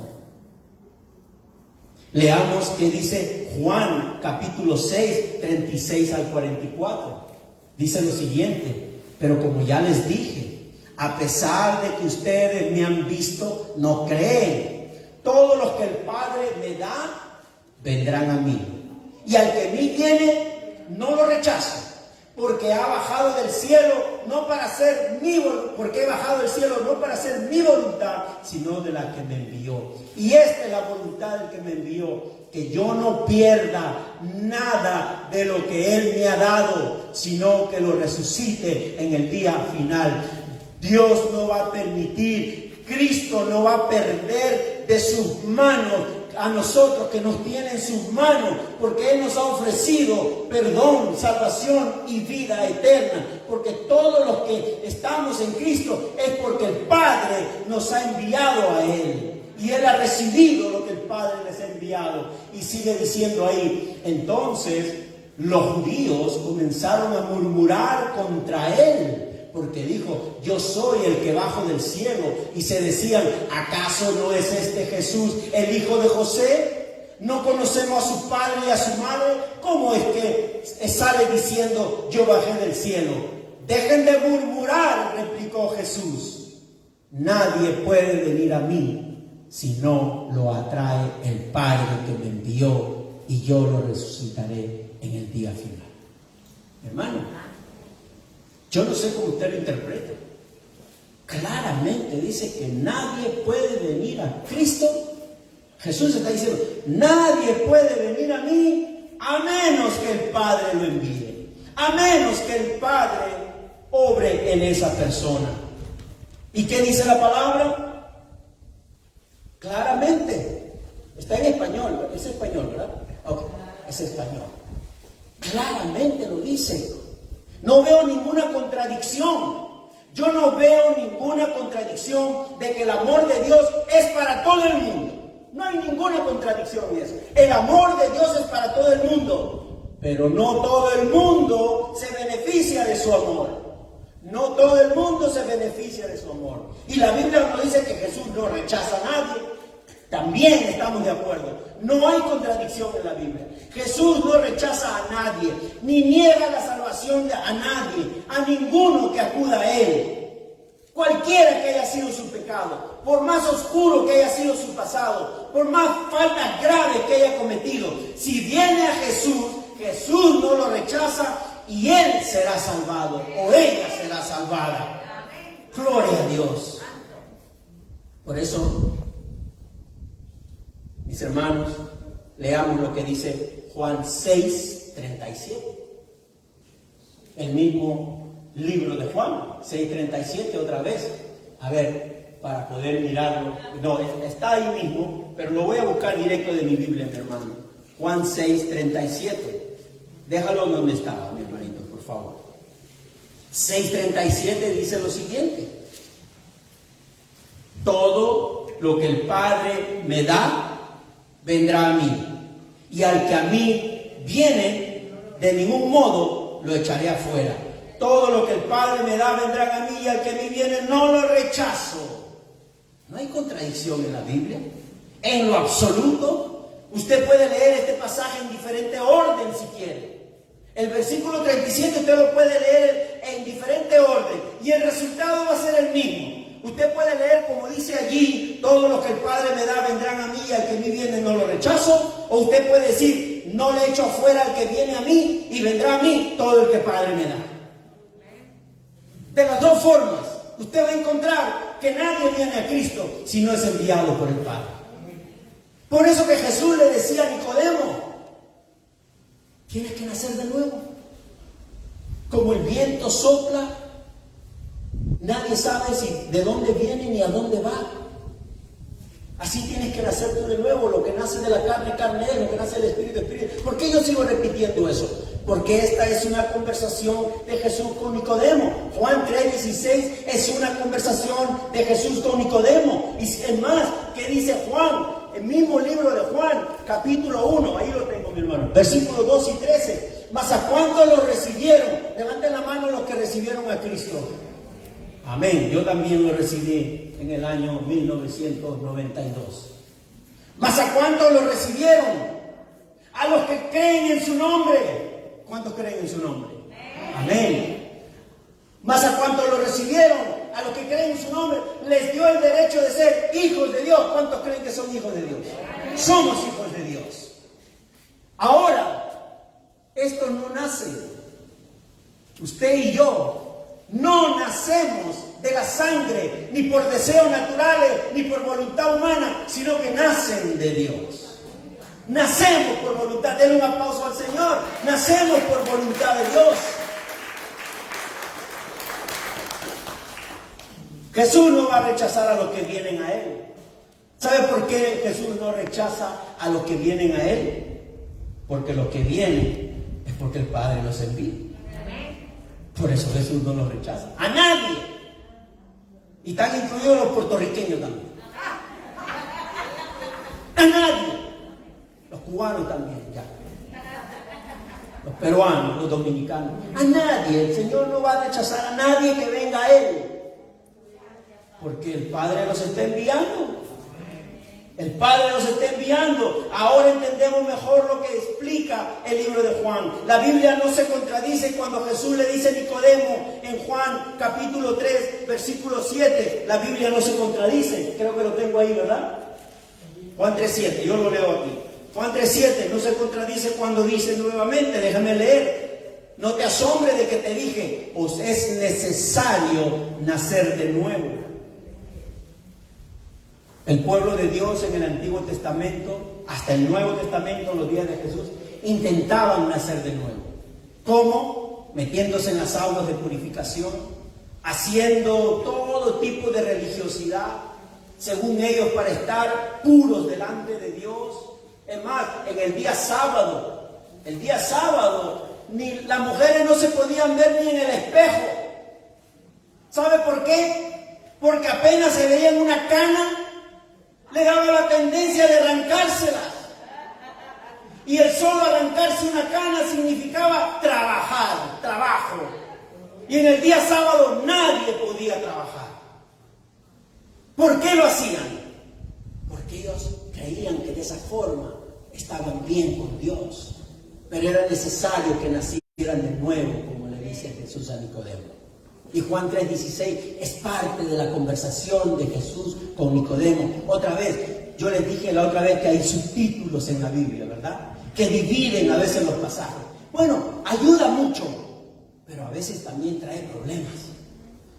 Leamos qué dice Juan capítulo 6, 36 al 44. Dice lo siguiente: pero como ya les dije, a pesar de que ustedes me han visto, no creen. Todos los que el Padre me da, vendrán a mí. Y al que a mí viene, no lo rechazo. Porque ha bajado del cielo no para hacer mi voluntad, porque he bajado del cielo no para hacer mi voluntad, sino de la que me envió. Y esta es la voluntad del que me envió, que yo no pierda nada de lo que Él me ha dado, sino que lo resucite en el día final. Dios no va a permitir, Cristo no va a perder de sus manos a nosotros que nos tiene en sus manos, porque Él nos ha ofrecido perdón, salvación y vida eterna. Porque todos los que estamos en Cristo es porque el Padre nos ha enviado a Él. Y Él ha recibido lo que el Padre les ha enviado. Y sigue diciendo ahí: entonces los judíos comenzaron a murmurar contra Él, porque dijo: yo soy el que bajo del cielo. Y se decían: ¿acaso no es este Jesús el hijo de José? no conocemos a su padre y a su madre, ¿cómo es que sale diciendo yo bajé del cielo? Dejen de murmurar, replicó Jesús. Nadie puede venir a mí si no lo atrae el Padre que me envió, y yo lo resucitaré en el día final. Hermano, yo no sé cómo usted lo interpreta. Claramente dice que nadie puede venir a Cristo. Jesús está diciendo, nadie puede venir a mí a menos que el Padre lo envíe, a menos que el Padre obre en esa persona. ¿Y qué dice la palabra? Claramente, está en español, es español, ¿verdad? Ok, es español. Claramente lo dice. No veo ninguna contradicción. Yo no veo ninguna contradicción de que el amor de Dios es para todo el mundo. No hay ninguna contradicción en eso. El amor de Dios es para todo el mundo, pero no todo el mundo se beneficia de su amor. No todo el mundo se beneficia de su amor. Y la Biblia nos dice que Jesús no rechaza a nadie. También estamos de acuerdo. No hay contradicción en la Biblia. Jesús no rechaza a nadie, ni niega la salvación a nadie, a ninguno que acuda a Él. Cualquiera que haya sido su pecado, por más oscuro que haya sido su pasado, por más faltas graves que haya cometido, si viene a Jesús, Jesús no lo rechaza y Él será salvado o ella será salvada. Gloria a Dios. Por eso, mis hermanos, leamos lo que dice Juan 6:37. El mismo libro de Juan 6:37 otra vez. A ver, para poder mirarlo. No, está ahí mismo, pero lo voy a buscar directo de mi Biblia, mi hermano. Juan 6:37. Déjalo donde estaba, mi hermanito, por favor. 6:37 dice lo siguiente. Todo lo que el Padre me da, vendrá a mí. Y al que a mí viene, de ningún modo lo echaré afuera. Todo lo que el Padre me da, vendrá a mí, y al que a mí viene, no lo rechazo. No hay contradicción en la Biblia, en lo absoluto. Usted puede leer este pasaje en diferente orden si quiere. El versículo 37 usted lo puede leer en diferente orden y el resultado va a ser el mismo. Usted puede leer como dice allí, todo lo que el Padre me da vendrán a mí, y al que a mí viene no lo rechazo. O usted puede decir, no le echo afuera al que viene a mí, y vendrá a mí todo el que el Padre me da. De las dos formas, usted va a encontrar que nadie viene a Cristo si no es enviado por el Padre. Por eso que Jesús le decía a Nicodemo, tienes que nacer de nuevo. Como el viento sopla, nadie sabe si de dónde viene ni a dónde va. Así tienes que nacer tú de nuevo. Lo que nace de la carne, carne es. Lo que nace del espíritu, espíritu. ¿Por qué yo sigo repitiendo eso? Porque esta es una conversación de Jesús con Nicodemo. Juan 3:16 es una conversación de Jesús con Nicodemo. Y es más, ¿qué dice Juan? El mismo libro de Juan, capítulo 1, ahí lo tengo, mi hermano, versículos 2 y 13. ¿Mas a cuántos lo recibieron? Levanten la mano los que recibieron a Cristo. Amén. Yo también lo recibí en el año 1992. ¿Mas a cuántos lo recibieron? A los que creen en su nombre. ¿Cuántos creen en su nombre? Amén. ¿Mas a cuántos lo recibieron? A los que creen en su nombre les dio el derecho de ser hijos de Dios. ¿Cuántos creen que son hijos de Dios? Somos hijos de Dios. Ahora, esto no nace. Usted y yo no nacemos de la sangre, ni por deseos naturales, ni por voluntad humana, sino que nacen de Dios. Nacemos por voluntad. Denle un aplauso al Señor. Nacemos por voluntad de Dios. Jesús no va a rechazar a los que vienen a Él. ¿Sabe por qué Jesús no rechaza a los que vienen a Él? Porque los que vienen es porque el Padre los envía. Por eso Jesús no los rechaza. A nadie. Y están incluidos los puertorriqueños también. A nadie. Los cubanos también, ya. Los peruanos, los dominicanos. A nadie. El Señor no va a rechazar a nadie que venga a Él. Porque el Padre los está enviando. El Padre nos está enviando. Ahora entendemos mejor lo que explica el libro de Juan. La Biblia no se contradice cuando Jesús le dice a Nicodemo en Juan capítulo 3, versículo 7. La Biblia no se contradice. Creo que lo tengo ahí, ¿verdad? Juan 3:7, yo lo leo aquí. Juan 3:7 no se contradice cuando dice nuevamente, déjame leer. No te asombres de que te dije, os es necesario nacer de nuevo. El pueblo de Dios en el Antiguo Testamento, hasta el Nuevo Testamento, en los días de Jesús, intentaban nacer de nuevo. ¿Cómo? Metiéndose en las aguas de purificación, haciendo todo tipo de religiosidad, según ellos, para estar puros delante de Dios. Es más, en el día sábado, ni las mujeres no se podían ver ni en el espejo. ¿Sabe por qué? Porque apenas se veían una cana, le daba la tendencia de arrancárselas. Y el solo arrancarse una cana significaba trabajo. Y en el día sábado nadie podía trabajar. ¿Por qué lo hacían? Porque ellos creían que de esa forma estaban bien con Dios. Pero era necesario que nacieran de nuevo, como le dice Jesús a Nicodemo. Y Juan 3:16 es parte de la conversación de Jesús con Nicodemo. Otra vez, yo les dije la otra vez que hay subtítulos en la Biblia, ¿verdad? Que dividen a veces los pasajes. Bueno, ayuda mucho, pero a veces también trae problemas.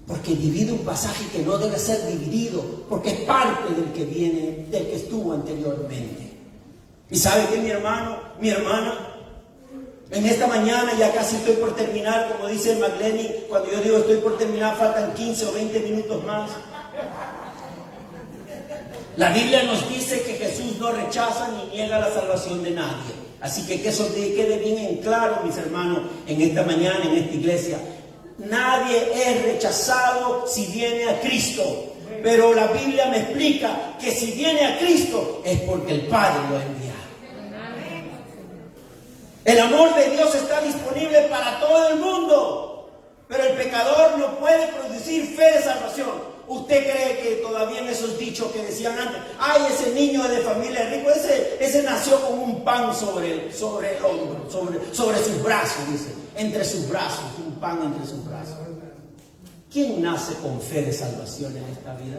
Porque divide un pasaje que no debe ser dividido, porque es parte del que viene, del que estuvo anteriormente. ¿Y sabe qué, mi hermano, mi hermana? En esta mañana ya casi estoy por terminar, como dice el McLenny, cuando yo digo estoy por terminar, faltan 15 o 20 minutos más. La Biblia nos dice que Jesús no rechaza ni niega la salvación de nadie. Así que eso quede bien en claro, mis hermanos, en esta mañana, en esta iglesia. Nadie es rechazado si viene a Cristo. Pero la Biblia me explica que si viene a Cristo es porque el Padre lo ha enviado. El amor de Dios está disponible para todo el mundo, pero el pecador no puede producir fe de salvación. ¿Usted cree que todavía en esos dichos que decían antes, ay, ese niño de familia rico, ese nació con un pan sobre el hombro, sobre sus brazos, dice, entre sus brazos, un pan entre sus brazos? ¿Quién nace con fe de salvación en esta vida?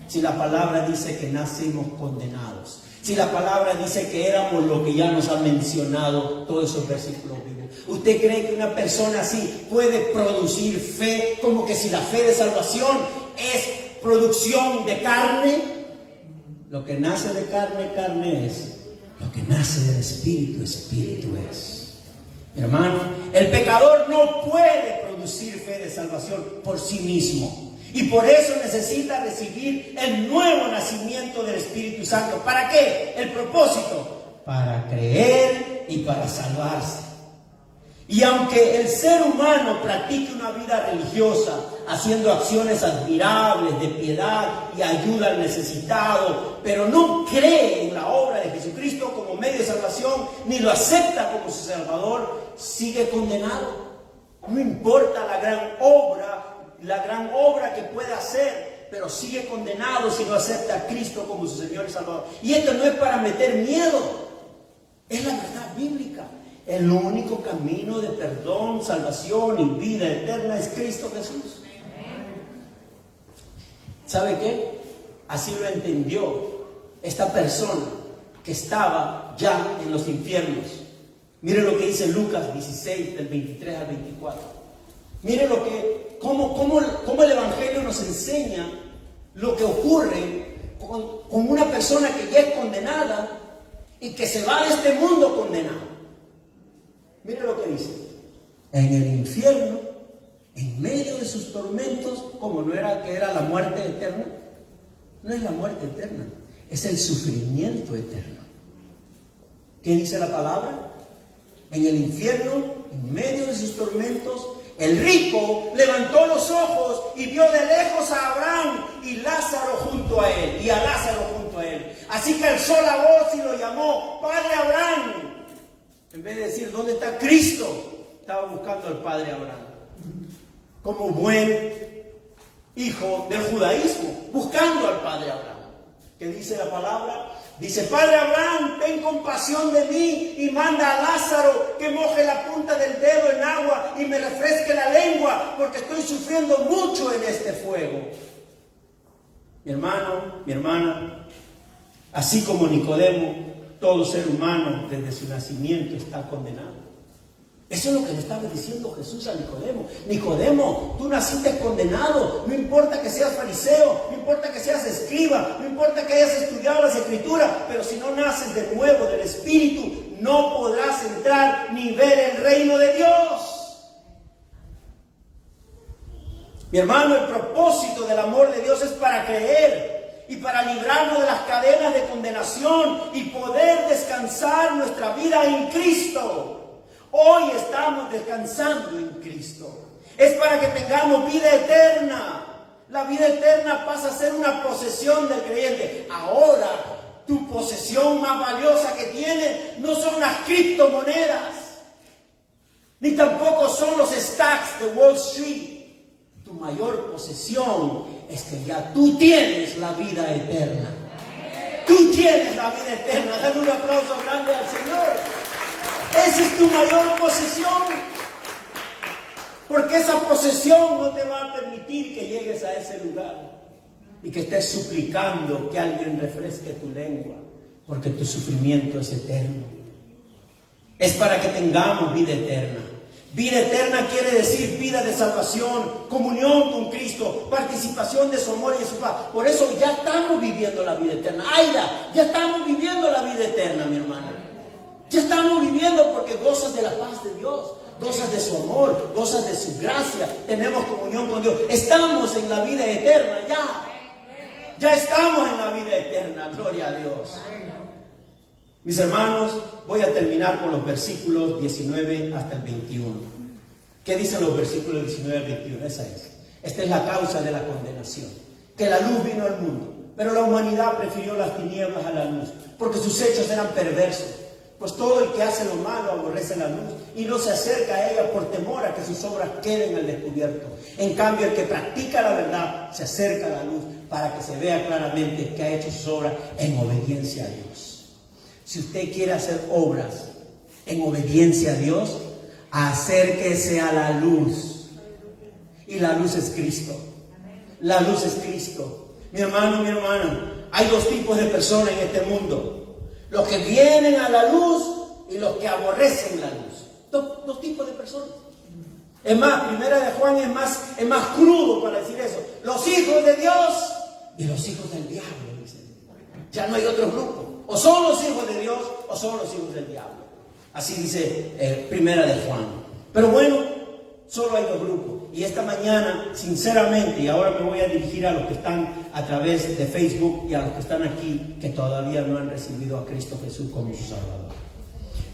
Si la palabra dice que nacimos condenados. Si la palabra dice que éramos lo que ya nos han mencionado todos esos versículos bíblicos. ¿Usted cree que una persona así puede producir fe? Como que si la fe de salvación es producción de carne. Lo que nace de carne, carne es. Lo que nace del Espíritu, Espíritu es. Mi hermano, el pecador no puede producir fe de salvación por sí mismo. Y por eso necesita recibir el nuevo nacimiento del Espíritu Santo. ¿Para qué? El propósito. Para creer y para salvarse. Y aunque el ser humano practique una vida religiosa, haciendo acciones admirables de piedad y ayuda al necesitado, pero no cree en la obra de Jesucristo como medio de salvación, ni lo acepta como su Salvador, sigue condenado. No importa la gran obra que pueda hacer, pero sigue condenado si no acepta a Cristo como su Señor y Salvador. Y esto no es para meter miedo, es la verdad bíblica. El único camino de perdón, salvación y vida eterna es Cristo Jesús. ¿Sabe qué? Así lo entendió esta persona que estaba ya en los infiernos. Mire lo que dice Lucas 16, del 23 al 24. Mire cómo el Evangelio nos enseña lo que ocurre con una persona que ya es condenada y que se va de este mundo condenado. Mire lo que dice. En el infierno, en medio de sus tormentos, como no era que era la muerte eterna, no es la muerte eterna, es el sufrimiento eterno. ¿Qué dice la palabra? En el infierno, en medio de sus tormentos, el rico levantó los ojos y vio de lejos a Abraham y Lázaro junto a él, y a Lázaro junto a él. Así que alzó la voz y lo llamó, Padre Abraham. En vez de decir, ¿dónde está Cristo? Estaba buscando al Padre Abraham. Como buen hijo del judaísmo, buscando al Padre Abraham. ¿Qué dice la palabra? Dice: Padre Abraham, ten compasión de mí y manda a Lázaro que moje la punta del dedo en agua y me refresque la lengua, porque estoy sufriendo mucho en este fuego. Mi hermano, mi hermana, así como Nicodemo, todo ser humano desde su nacimiento está condenado. Eso es lo que le estaba diciendo Jesús a Nicodemo. Nicodemo, tú naciste condenado. No importa que seas fariseo, no importa que seas escriba, no importa que hayas estudiado las escrituras, pero si no naces de nuevo del Espíritu, no podrás entrar ni ver el reino de Dios. Mi hermano, el propósito del amor de Dios es para creer y para librarnos de las cadenas de condenación y poder descansar nuestra vida en Cristo. Hoy estamos descansando en Cristo. Es para que tengamos vida eterna. La vida eterna pasa a ser una posesión del creyente. Ahora, tu posesión más valiosa que tienes no son las criptomonedas, ni tampoco son los stocks de Wall Street. Tu mayor posesión es que ya tú tienes la vida eterna. Tú tienes la vida eterna. Dale un aplauso grande al Señor. Esa es tu mayor posesión. Porque esa posesión no te va a permitir que llegues a ese lugar y que estés suplicando que alguien refresque tu lengua, porque tu sufrimiento es eterno. Es para que tengamos vida eterna. Vida eterna quiere decir vida de salvación, comunión con Cristo, participación de su amor y de su paz. Por eso ya estamos viviendo la vida eterna. ¡Aida! Ya estamos viviendo la vida eterna, mi hermano. Ya estamos viviendo porque gozas de la paz de Dios, gozas de su amor, gozas de su gracia, tenemos comunión con Dios. Estamos en la vida eterna ya. Ya estamos en la vida eterna, gloria a Dios. Mis hermanos, voy a terminar con los versículos 19 hasta el 21. ¿Qué dicen los versículos 19 al 21? Esta es la causa de la condenación. Que la luz vino al mundo, pero la humanidad prefirió las tinieblas a la luz, porque sus hechos eran perversos. Pues todo el que hace lo malo aborrece la luz y no se acerca a ella por temor a que sus obras queden al descubierto. En cambio, el que practica la verdad se acerca a la luz para que se vea claramente que ha hecho sus obras en obediencia a Dios. Si usted quiere hacer obras en obediencia a Dios, acérquese a la luz. Y la luz es Cristo. La luz es Cristo. Mi hermano, mi hermana, hay dos tipos de personas en este mundo. Los que vienen a la luz y los que aborrecen la luz. Dos tipos de personas. Es más, Primera de Juan es más crudo para decir eso. Los hijos de Dios y los hijos del diablo, dicen. Ya no hay otro grupo. O son los hijos de Dios o son los hijos del diablo. Así dice Primera de Juan. Pero bueno, solo hay dos grupos. Y esta mañana, sinceramente, y ahora me voy a dirigir a los que están a través de Facebook y a los que están aquí, que todavía no han recibido a Cristo Jesús como su Salvador.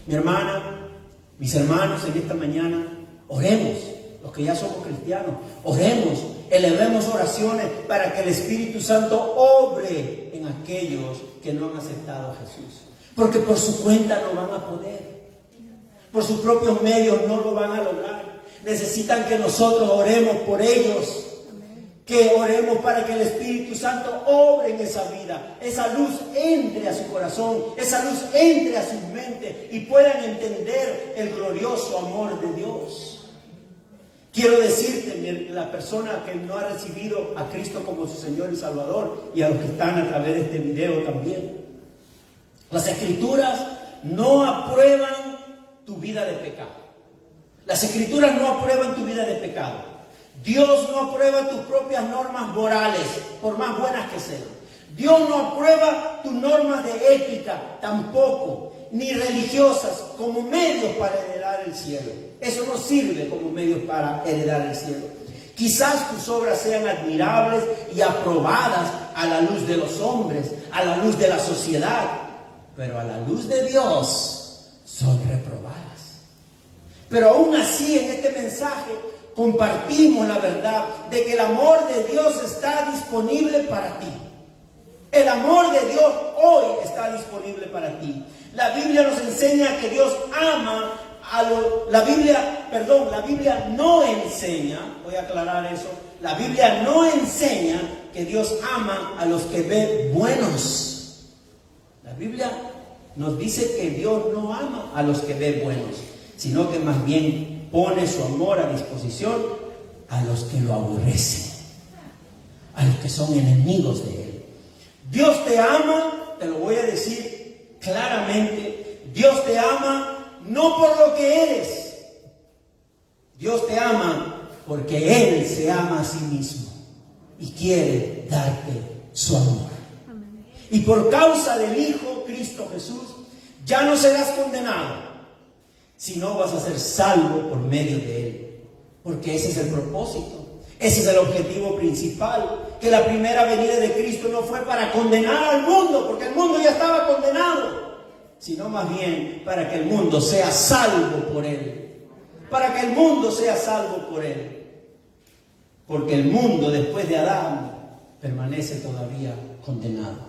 Mi hermana, mis hermanos, en esta mañana, oremos, los que ya somos cristianos, oremos, elevemos oraciones para que el Espíritu Santo obre en aquellos que no han aceptado a Jesús. Porque por su cuenta no van a poder. Por sus propios medios no lo van a lograr. Necesitan que nosotros oremos por ellos. Que oremos para que el Espíritu Santo obre en esa vida. Esa luz entre a su corazón. Esa luz entre a su mente. Y puedan entender el glorioso amor de Dios. Quiero decirte, la persona que no ha recibido a Cristo como su Señor y Salvador, y a los que están a través de este video también. Las Escrituras no aprueban tu vida de pecado. Las Escrituras no aprueban tu vida de pecado. Dios no aprueba tus propias normas morales, por más buenas que sean. Dios no aprueba tus normas de ética, tampoco, ni religiosas, como medios para heredar el cielo. Eso no sirve como medios para heredar el cielo. Quizás tus obras sean admirables y aprobadas a la luz de los hombres, a la luz de la sociedad, pero a la luz de Dios son reprobadas. Pero aún así, en este mensaje compartimos la verdad de que el amor de Dios está disponible para ti. El amor de Dios hoy está disponible para ti. La Biblia nos enseña que Dios ama la Biblia no enseña, voy a aclarar eso, la Biblia no enseña que Dios ama a los que ve buenos. La Biblia nos dice que Dios no ama a los que ve buenos, sino que más bien pone su amor a disposición a los que lo aborrecen, a los que son enemigos de Él. Dios te ama, te lo voy a decir claramente, Dios te ama no por lo que eres, Dios te ama porque Él se ama a sí mismo y quiere darte su amor. Y por causa del Hijo Cristo Jesús, ya no serás condenado, sino vas a ser salvo por medio de Él. Porque ese es el propósito, ese es el objetivo principal. Que la primera venida de Cristo no fue para condenar al mundo, porque el mundo ya estaba condenado, sino más bien para que el mundo sea salvo por Él. Para que el mundo sea salvo por Él. Porque el mundo después de Adán permanece todavía condenado.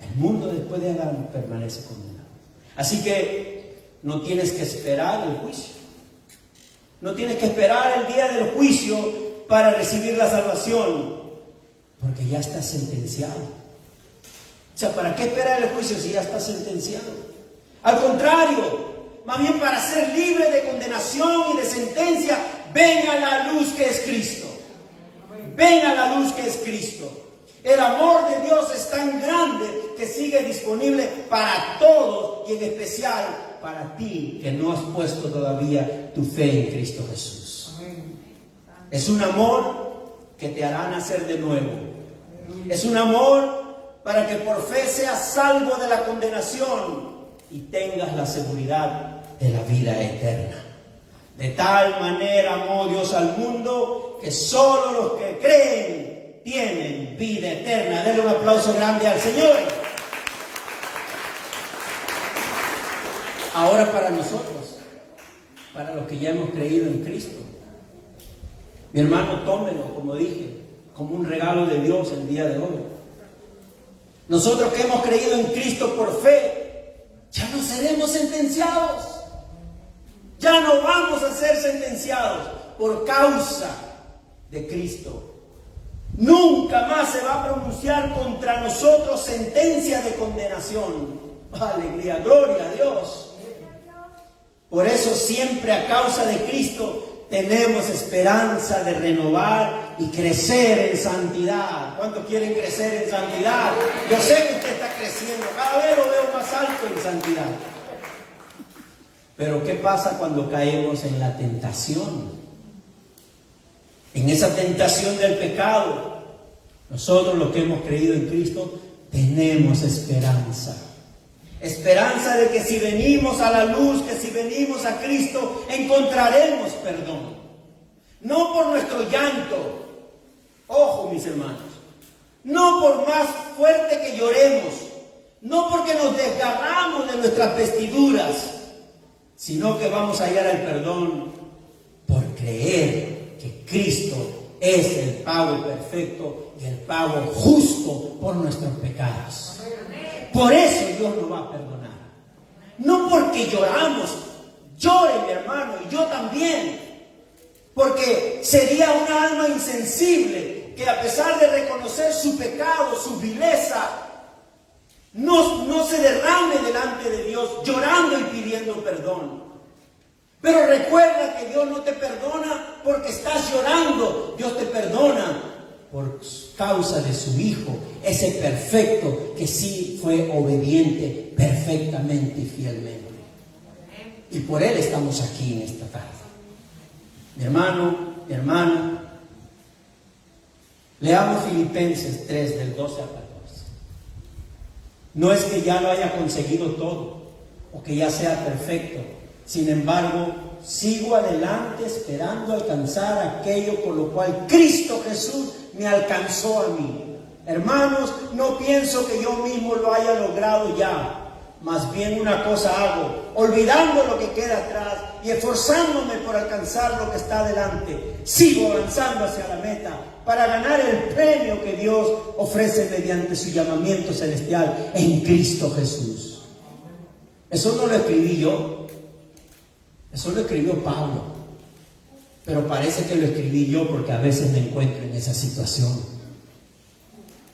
El mundo después de Adán permanece condenado. Así que no tienes que esperar el juicio. No tienes que esperar el día del juicio para recibir la salvación, porque ya estás sentenciado. O sea, ¿para qué esperar el juicio si ya estás sentenciado? Al contrario, más bien para ser libre de condenación y de sentencia, ven a la luz que es Cristo. Ven a la luz que es Cristo. El amor de Dios es tan grande que sigue disponible para todos y en especial para ti que no has puesto todavía tu fe en Cristo Jesús. Es un amor que te hará nacer de nuevo. Es un amor para que por fe seas salvo de la condenación y tengas la seguridad de la vida eterna. De tal manera amó Dios al mundo que solo los que creen tienen vida eterna. Denle un aplauso grande al Señor. Ahora para nosotros, para los que ya hemos creído en Cristo, mi hermano, tómelo, como dije, como un regalo de Dios el día de hoy. Nosotros que hemos creído en Cristo por fe, ya no seremos sentenciados. Ya no vamos a ser sentenciados por causa de Cristo. Nunca más se va a pronunciar contra nosotros sentencia de condenación. Alegría, gloria a Dios. Por eso siempre a causa de Cristo tenemos esperanza de renovar y crecer en santidad. ¿Cuántos quieren crecer en santidad? Yo sé que usted está creciendo, cada vez lo veo más alto en santidad. Pero ¿qué pasa cuando caemos en la tentación? En esa tentación del pecado, nosotros los que hemos creído en Cristo tenemos esperanza. Esperanza de que si venimos a la luz, que si venimos a Cristo, encontraremos perdón. No por nuestro llanto, ojo mis hermanos, no por más fuerte que lloremos, no porque nos desgarramos de nuestras vestiduras, sino que vamos a hallar el perdón por creer que Cristo es el pago perfecto y el pago justo por nuestros pecados. Por eso Dios nos va a perdonar. No porque lloramos. Llore mi hermano y yo también. Porque sería una alma insensible que a pesar de reconocer su pecado, su vileza, no se derrame delante de Dios llorando y pidiendo perdón. Pero recuerda que Dios no te perdona porque estás llorando. Dios te perdona por causa de su Hijo, ese perfecto que sí fue obediente perfectamente y fielmente. Y por Él estamos aquí en esta tarde. Mi hermano, mi hermana, leamos Filipenses 3 del 12 al 14. No es que ya lo haya conseguido todo o que ya sea perfecto. Sin embargo, sigo adelante esperando alcanzar aquello por lo cual Cristo Jesús me alcanzó a mí. Hermanos, no pienso que yo mismo lo haya logrado ya. Más bien una cosa hago, olvidando lo que queda atrás y esforzándome por alcanzar lo que está delante. Sigo avanzando hacia la meta para ganar el premio que Dios ofrece mediante su llamamiento celestial en Cristo Jesús. Eso no lo escribí yo. Eso lo escribió Pablo, pero parece que lo escribí yo porque a veces me encuentro en esa situación.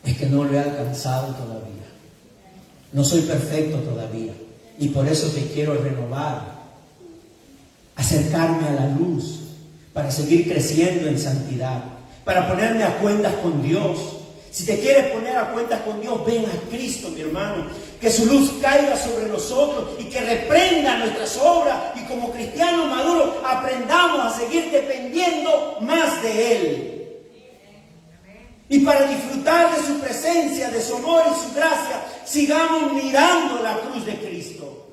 Es que no lo he alcanzado todavía. No soy perfecto todavía. Y por eso te quiero renovar, acercarme a la luz, para seguir creciendo en santidad, para ponerme a cuentas con Dios. Si te quieres poner a cuentas con Dios, ven a Cristo, mi hermano. Que su luz caiga sobre nosotros y que reprenda nuestras obras. Y como cristianos maduros aprendamos a seguir dependiendo más de Él. Y para disfrutar de su presencia, de su amor y su gracia, sigamos mirando la cruz de Cristo.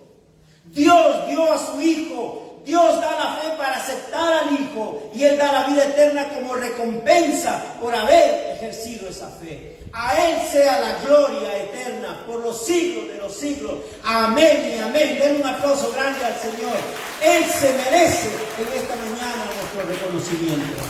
Dios dio a su Hijo. Dios da la fe para aceptar al Hijo y Él da la vida eterna como recompensa por haber ejercido esa fe. A Él sea la gloria eterna por los siglos de los siglos. Amén y amén. Den un aplauso grande al Señor. Él se merece en esta mañana nuestro reconocimiento.